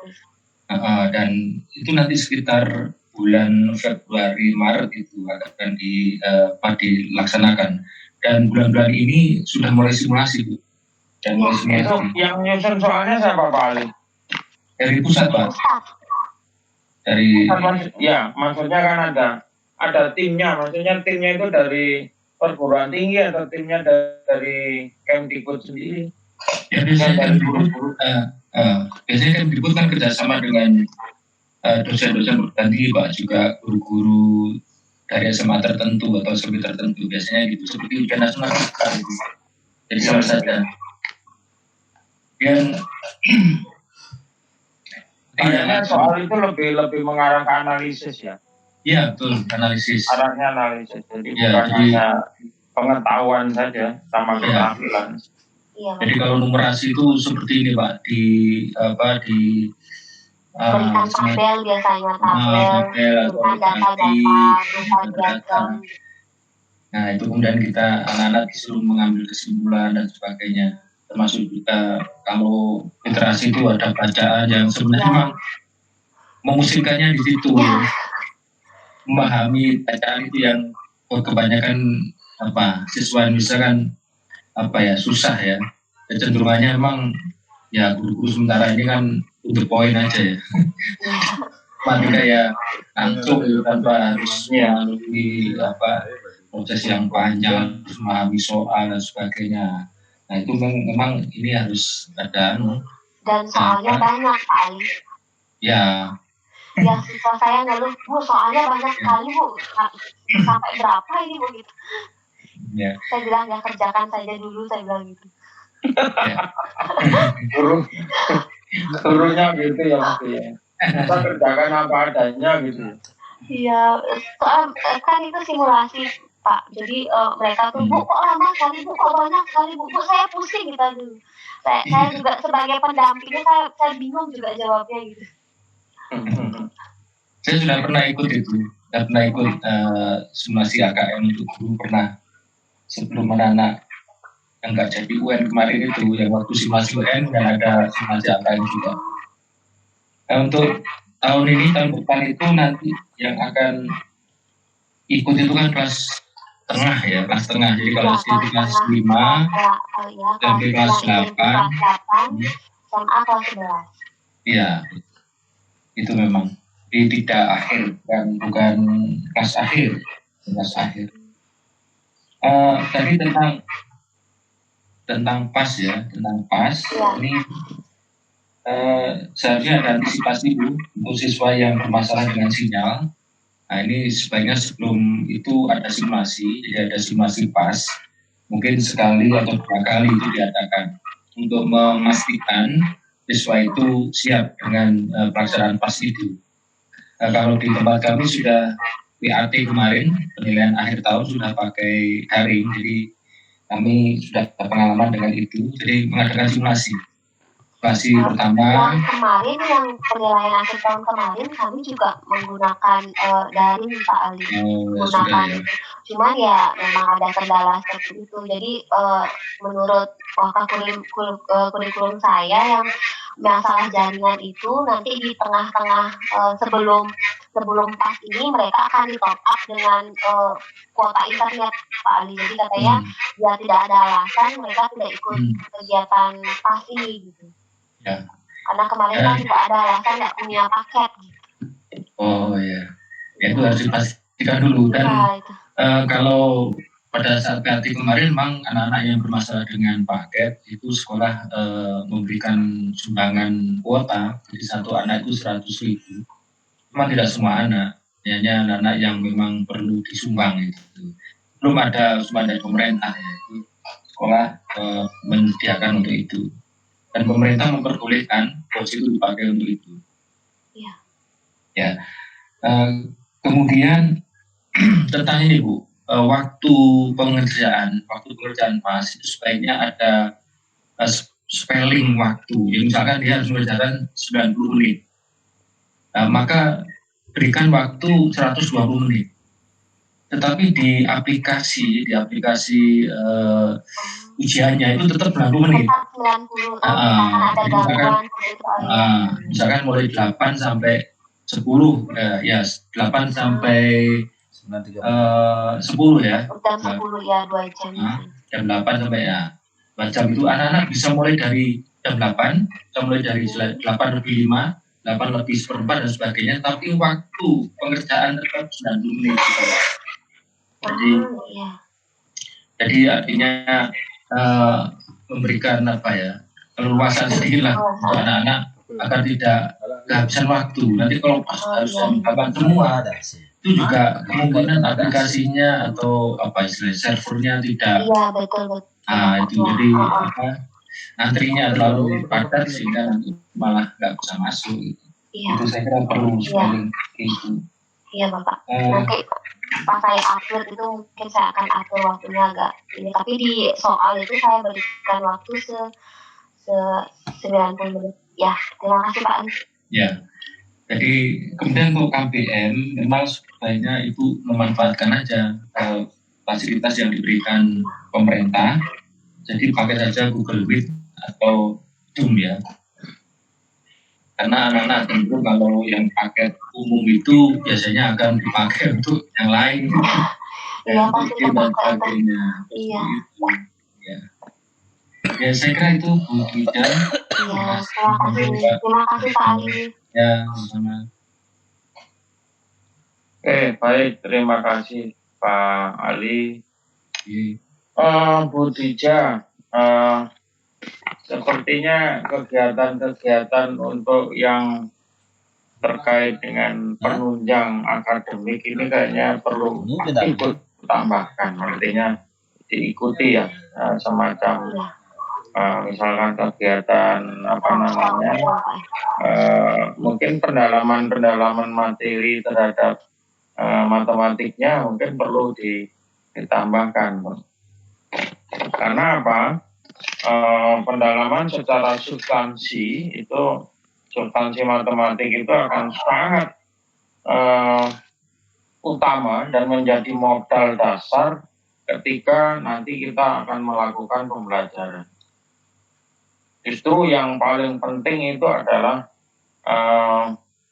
Dan itu nanti sekitar bulan Februari Maret itu akan dilaksanakan. Dan bulan-bulan ini sudah mulai simulasi Bu. Dan mulai simulasi. Itu yang nyusun soalnya siapa Pak Ali? Dari pusat Pak. Maksudnya kan ada timnya, maksudnya timnya itu dari perguruan tinggi atau timnya dari Kemdikbud sendiri. Ya biasanya Kemdikbud kan kerjasama dengan dosen-dosen perguruan tinggi Pak, juga guru-guru dari SMA tertentu atau SMP tertentu, biasanya gitu, seperti ujian nasional gitu. Jadi sama saja. Dan kayaknya soal itu lebih mengarah ke analisis ya. Iya betul, analisis. Arahnya analisis, jadi bukan hanya pengetahuan saja sama keterampilan. Iya. Jadi kalau numerasi itu seperti ini Pak, berikan tabel biasanya, berikan data. Nah itu kemudian kita anak-anak disuruh mengambil kesimpulan dan sebagainya. Termasuk juga kalau literasi itu ada bacaan yang sebenarnya memang memusikkannya di situ. Memahami bacaan itu yang kebanyakan siswa Indonesia kan susah ya. Kecenderungannya memang ya guru-guru sementara ini kan to the point aja ya. Seperti kayak langsung itu tanpa harus melalui proses yang panjang, harus memahami soal dan sebagainya. Nah itu memang ini harus ada Dan soalnya banyak Pak Ali. ya. Yang siswa saya ngeluh, Bu, soalnya banyak sekali Bu. Sampai berapa ini Bu gitu. Ya. Saya bilang ya kerjakan saja dulu, saya bilang gitu. Gurunya gitu ya Mas ya. Kita kerjakan apa adanya gitu. Iya, kan itu simulasi Pak. Jadi mereka tuh, Bu, kok lama sekali, Bu, kok banyak sekali, Bu, saya pusing gitu dulu. Saya juga sebagai pendampingnya, saya bingung juga jawabnya gitu. Saya sudah pernah ikut itu, simulasi AKM untuk guru pernah sebelum anak-anak yang nggak jadi UN kemarin itu, yang waktu simulasi UN dan ada simulasi AKM juga. Nah, untuk tahun depan itu nanti yang akan ikut itu kan kelas tengah ya, kelas tengah. Jadi kalau SD kelas 5, SMP kelas 8, SMA kelas 11. Iya, itu memang tidak akhir, bukan kelas akhir. Tadi tentang PAS ya, ini seharusnya ada antisipasi Bu untuk siswa yang bermasalah dengan sinyal. Nah ini sebaiknya sebelum itu ada simulasi, jadi ada simulasi PAS, mungkin sekali atau 2 kali itu diadakan untuk memastikan siswa itu siap dengan pelaksanaan PAS itu. Kalau di tempat kami sudah PAT kemarin, penilaian akhir tahun sudah pakai daring, jadi kami sudah pengalaman dengan itu, jadi mengadakan simulasi pertama. Yang kemarin, yang penilaian akhir tahun kemarin, kami juga menggunakan daring Pak Ali. Menggunakan ya. Cuman ya memang ada kendala seperti itu. Jadi menurut kurikulum saya yang masalah jaringan itu nanti di tengah-tengah sebelum PAS ini mereka akan di top up dengan kuota internet Pak Ali. Jadi katanya ya tidak ada alasan mereka tidak ikut kegiatan PAS ini gitu. Ya. Karena kemarin kan tidak ada alasan nggak punya paket gitu. Oh ya, itu harus dipastikan dulu. Dan kalau pada saat PAT kemarin memang anak-anak yang bermasalah dengan paket itu sekolah memberikan sumbangan kuota, jadi satu anak itu 100.000. Cuma tidak semua anak, hanya anak-anak yang memang perlu disumbang itu. Belum ada sumbangan dari pemerintah ya, itu sekolah menyediakan untuk itu. Dan pemerintah memperbolehkan pos itu dipakai untuk itu. Iya. Ya. Kemudian tentang ini Bu, waktu pengerjaan PAS itu sebaiknya ada spelling waktu. Jadi misalkan dia harus mengerjakan 90 menit. Maka berikan waktu 120 menit. Tetapi di aplikasi ujiannya itu tetap 90 menit. Misalkan mulai 8 sampai 10 ya 8 sampai 10 ya. Jam 10 ya 2 jam. Jam 8 sampai ya 2 jam itu anak-anak bisa mulai dari jam 8, bisa mulai dari 8 lebih 5, 8 lebih seperempat dan sebagainya. Tapi waktu pengerjaan tetap 90 menit. Jadi artinya memberikan keleluasan sedikit lah untuk anak-anak agar tidak kehabisan waktu. Nanti kalau pas harus jam semua itu juga kemungkinan aplikasinya atau servernya tidak. Iya betul. Itu jadi antrinya terlalu padat sehingga nanti malah nggak bisa masuk. Iya. Itu saya kira perlu sekali itu. Iya Bapak. Nanti pas saya upload itu mungkin saya akan atur waktunya agak ini. Tapi di soal itu saya berikan waktu 90 menit. Ya, terima kasih Pak. Ya. Jadi kemudian untuk KBM memang sebaiknya itu memanfaatkan aja fasilitas yang diberikan pemerintah. Jadi pakai saja Google Meet atau Zoom ya. Karena anak-anak tentu kalau yang paket umum itu biasanya akan dipakai untuk yang lain. Iya, pasti dan sebagainya. Iya. Ya saya kira itu Bu Ida. Iya, terima kasih Pak Ali. Ya, sama. Oke, baik. Terima kasih Pak Ali. Bu Dija, sepertinya kegiatan-kegiatan untuk yang terkait dengan penunjang akademik ini kayaknya perlu ikut tambahkan, artinya diikuti ya, semacam misalkan kegiatan mungkin pendalaman materi terhadap matematiknya mungkin perlu ditambahkan. Karena apa? Pendalaman secara substansi matematik itu akan sangat utama dan menjadi modal dasar ketika nanti kita akan melakukan pembelajaran. Justru yang paling penting itu adalah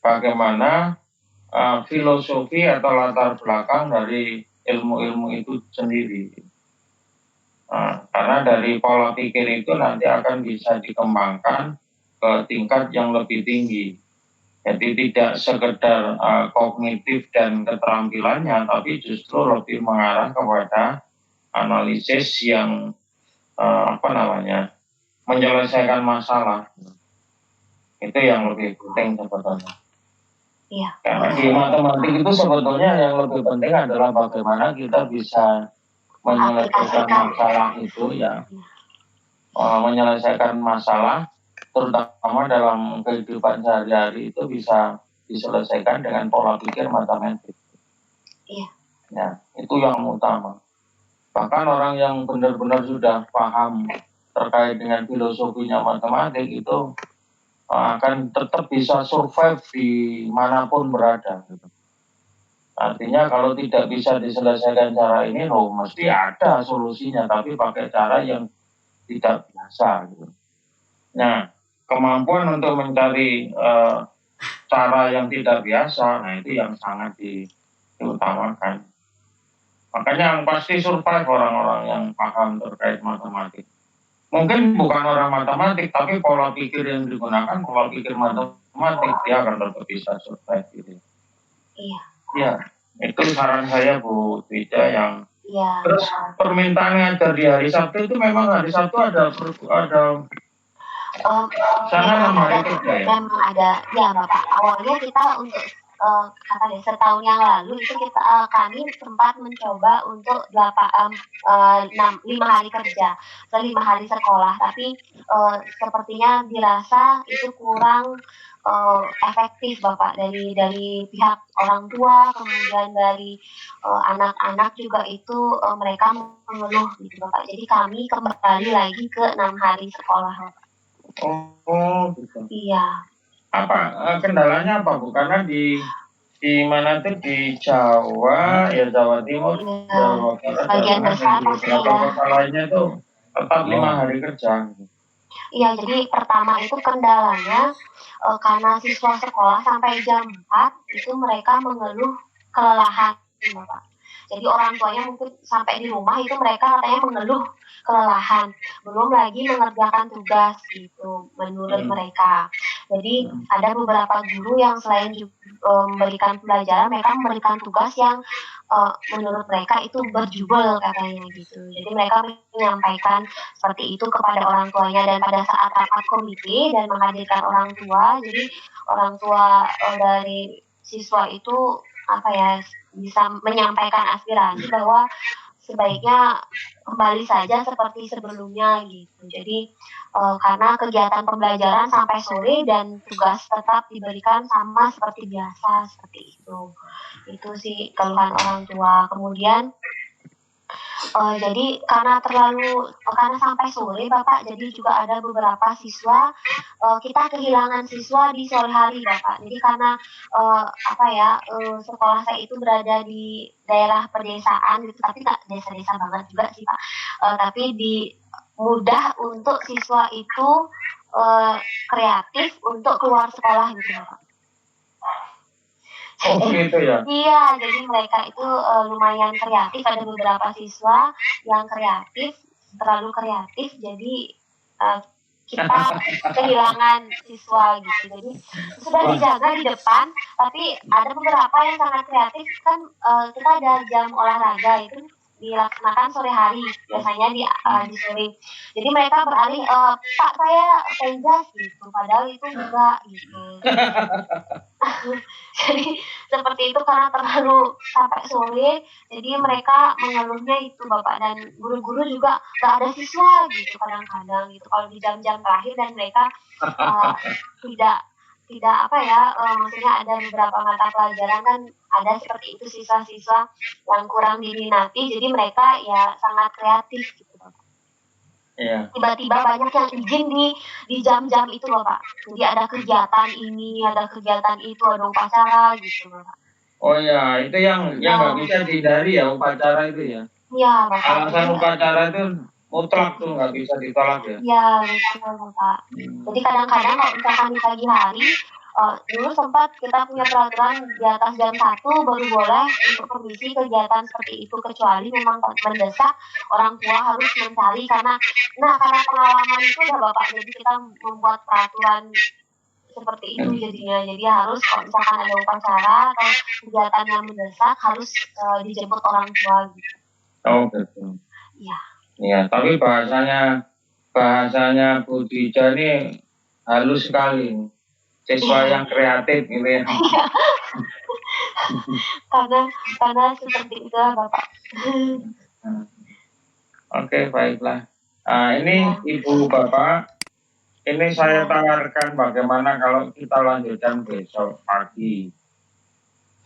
bagaimana filosofi atau latar belakang dari ilmu-ilmu itu sendiri. Karena dari pola pikir itu nanti akan bisa dikembangkan ke tingkat yang lebih tinggi. Jadi tidak sekedar kognitif dan keterampilannya, tapi justru lebih mengarah kepada analisis yang menyelesaikan masalah. Itu yang lebih penting sebetulnya. Iya. Karena di matematik itu sebetulnya yang lebih penting adalah bagaimana kita bisa menyelesaikan masalah itu ya, menyelesaikan masalah terutama dalam kehidupan sehari-hari itu bisa diselesaikan dengan pola pikir matematik. Iya. Ya, itu yang utama. Bahkan orang yang benar-benar sudah paham terkait dengan filosofinya matematik itu akan tetap bisa survive di manapun berada. Gitu. Artinya kalau tidak bisa diselesaikan cara ini, mesti ada solusinya, tapi pakai cara yang tidak biasa. Gitu. Nah, kemampuan untuk mencari cara yang tidak biasa, nah itu yang sangat diutamakan. Makanya yang pasti survive orang-orang yang paham terkait matematik. Mungkin bukan orang matematik, tapi pola pikir yang digunakan, pola pikir matematik, dia akan tetap bisa survive. Gitu. Iya. Ya, itu saran saya Bu Twija yang. Iya. Terus permintaan ngajar di hari Sabtu itu memang hari Sabtu ada Memang ada, ya Bapak. Awalnya kita untuk setahun yang lalu itu kami sempat mencoba untuk 5 hari kerja, 5 hari sekolah, tapi sepertinya dirasa itu kurang efektif Bapak dari pihak orang tua, kemudian dari anak-anak juga itu mereka mengeluh gitu Bapak. Jadi kami kembali lagi ke 6 hari sekolah Bapak. Oh, gitu. Iya. Apa kendalanya apa Bu? Karena di mana tuh di Jawa, ya Jawa Timur, Jawa Barat, bagian besar beberapa kota lainnya tuh tetap 5 hari kerja. Iya, jadi pertama itu kendalanya karena siswa sekolah sampai jam 4 itu mereka mengeluh kelelahan, Bapak. Jadi orang tuanya mungkin sampai di rumah itu mereka katanya mengeluh kelelahan, belum lagi mengerjakan tugas gitu menurut mereka. Jadi ada beberapa guru yang selain memberikan pelajaran, mereka memberikan tugas yang menurut mereka itu berjubel katanya gitu. Jadi mereka menyampaikan seperti itu kepada orang tuanya, dan pada saat rapat komite dan menghadirkan orang tua, jadi orang tua dari siswa itu bisa menyampaikan aspirasi bahwa sebaiknya kembali saja seperti sebelumnya gitu. Jadi karena kegiatan pembelajaran sampai sore dan tugas tetap diberikan sama seperti biasa, seperti itu. Itu sih keluhan orang tua. Kemudian jadi karena sampai sore Bapak, jadi juga ada beberapa siswa, kita kehilangan siswa di sore hari Bapak. Jadi karena sekolah saya itu berada di daerah pedesaan gitu, tapi nggak desa-desa banget juga sih Pak. Tapi mudah untuk siswa itu kreatif untuk keluar sekolah gitu Bapak. Oh gitu ya? Iya, jadi mereka itu lumayan kreatif. Ada beberapa siswa yang kreatif, terlalu kreatif, jadi kita kehilangan siswa gitu. Jadi sudah dijaga di depan, tapi ada beberapa yang sangat kreatif kan. Kita ada jam olahraga itu dilaksanakan sore hari, biasanya di sore. Jadi mereka beralih, Pak saya penjas gitu, padahal itu enggak gitu. Jadi seperti itu karena terlalu sampai sore, jadi mereka mengeluhnya itu Bapak, dan guru-guru juga nggak ada siswa gitu kadang-kadang gitu kalau di jam-jam terakhir, dan mereka tidak apa ya, maksudnya ada beberapa mata pelajaran kan ada seperti itu siswa-siswa yang kurang diminati, jadi mereka ya sangat kreatif gitu Bapak. Iya. Tiba-tiba banyak yang izin di jam-jam itu loh Pak. Jadi ada kegiatan ini, ada kegiatan itu, ada upacara gitu Bapak. Oh ya, itu yang nggak bisa dihindari ya, upacara itu ya. Iya Bapak. Alasan upacara itu mutlak tuh, nggak bisa ditolak ya. Iya betul Bapak. Jadi kadang-kadang kalau misalkan di pagi hari, dulu sempat kita punya peraturan di atas jam 1 baru boleh untuk permisi kegiatan seperti itu, kecuali memang mendesak orang tua harus mencari, karena pengalaman itu udah Bapak, jadi kita membuat peraturan seperti itu jadinya. Jadi harus kalau misalkan ada upacara atau kegiatan yang mendesak harus dijemput orang tua gitu. Oh gitu. Iya. Iya, tapi bahasanya Bu Dija ini halus sekali. Siswa yang kreatif gitu ya. karena seperti itu Bapak. Oke, baiklah. Ini Ibu Bapak, ini saya tawarkan bagaimana kalau kita lanjutkan besok pagi.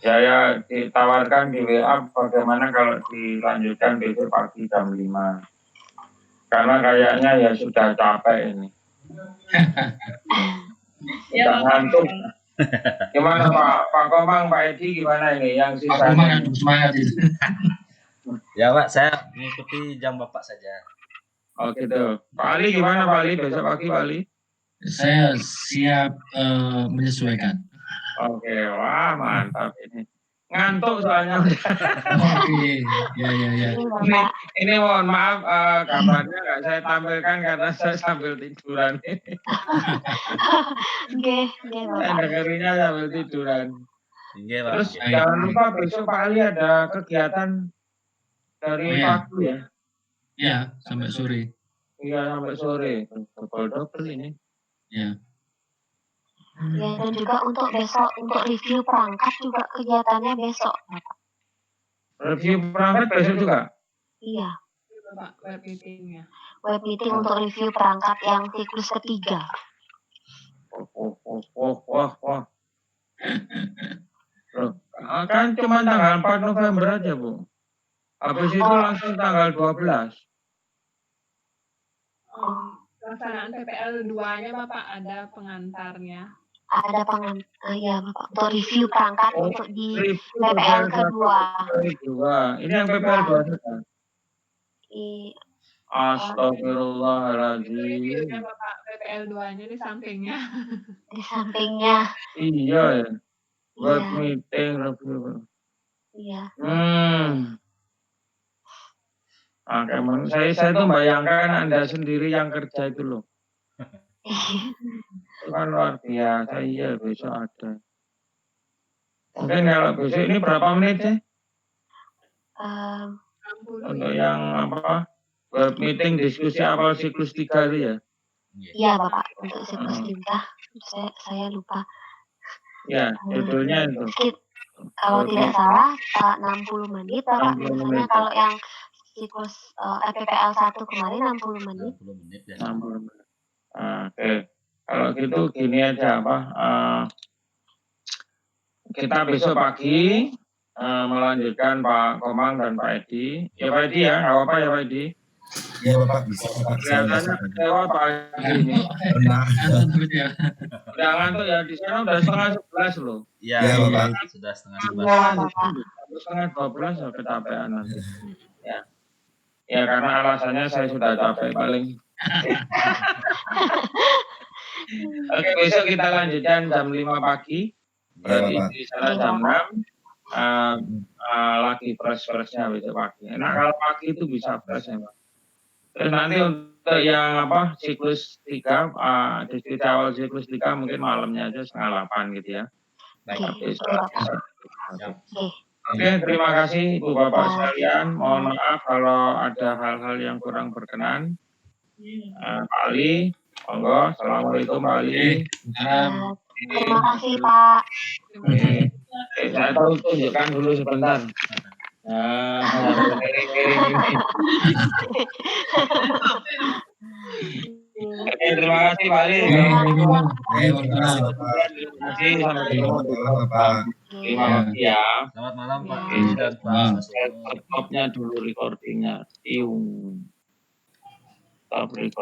Saya ditawarkan di WA bagaimana kalau dilanjutkan besok pagi jam 5. Karena kayaknya ya sudah capek ini. Sudah ngantuk. Gimana Pak Komang, Pak Edi gimana ini yang sisa? Pak Komang aduh semangat itu. Ya Pak, saya mengikuti jam Bapak saja. Oh gitu. Pak Ali gimana Pak Ali, besok pagi Pak Ali? Saya siap menyesuaikan. Oke, wah mantap ini. Ngantuk soalnya. Oke, ya. Ini mohon maaf, gambarnya nggak saya tampilkan karena saya sambil tiduran. Oke, Saya Bapak. dengerinnya sambil tiduran. Iya Pak. Terus jangan lupa besok Pak Ali ada kegiatan dari pagi ya. Ya, sampai sore. Iya sampai sore. Double ini. Ya. Ya, dan juga untuk besok, untuk review perangkat juga kegiatannya besok, Bapak. Review perangkat besok juga? Iya, Bapak, web meetingnya. web meeting untuk review perangkat yang siklus ketiga. Wah. Loh, kan cuma tanggal 4 November aja, Bu. Habis itu langsung tanggal 12. Pelaksanaan PPL 2-nya Bapak ada pengantarnya. Ada ya Bapak, untuk review perangkat untuk di PPL kedua. Ini yang PPL 2 saja. Astagfirullahaladzim. Reviewnya Bapak, PPL 2-nya di sampingnya. Di sampingnya. Iya ya. Web meeting review. Iya. Saya tuh bayangkan Anda sendiri yang kerja itu loh. Itu kan luar biasa, iya besok ada. Mungkin kalau besok ini berapa menit sih? Untuk yang apa? Web meeting diskusi awal siklus 3 itu ya? Iya Bapak, untuk siklus 3. Saya lupa. Ya, judulnya itu. Kalau tidak salah 60 menit Bapak. Biasanya kalau yang siklus PPL 1 kemarin 60 menit. 60 menit ya. 60 menit. Oke. Kalau gitu gini aja apa? Kita besok pagi melanjutkan Pak Komang dan Pak Edi. Ya Pak Edi ya, nggak apa-apa ya Pak Edi. Ya Bapak bisa Bapak. Kelihatannya kecewa Pak Edi ini. Udah ngantuk ya, di sana udah setengah 11 loh. Iya Ya, Bapak. Sudah setengah Iya 11. Bapak. Setengah 12 ya kecapean nanti. Ya karena alasannya saya sudah capek paling. Oke, besok kita lanjutkan jam 5 pagi. Berarti di sana jam 6. Lagi fresh-freshnya besok pagi. Nah kalau pagi itu bisa fresh ya Pak. Terus nanti untuk untuk yang apa siklus 3, diskusi awal siklus 3 mungkin malamnya aja 7:30 gitu ya. Baik. Oke, Tapi oke Pak. Siap. Oke. Oke, terima kasih Ibu Bapak Ya. sekalian. Mohon maaf kalau ada hal-hal yang kurang berkenan. Pak Ali, monggo. Assalamualaikum Pak Ali. Ya. Terima kasih Pak. Oke. Saya tunjukkan dulu sebentar. Nah, miring-miring ini. Oke, terima kasih Pak Ali. Terima kasih Bapak. Terima kasih. Sampai ketemu di Selamat malam Bapak. Terima kasih ya. Selamat malam Pak Ya. Ali dan Pak Sasuno. Stopnya dulu recordingnya. Stop record.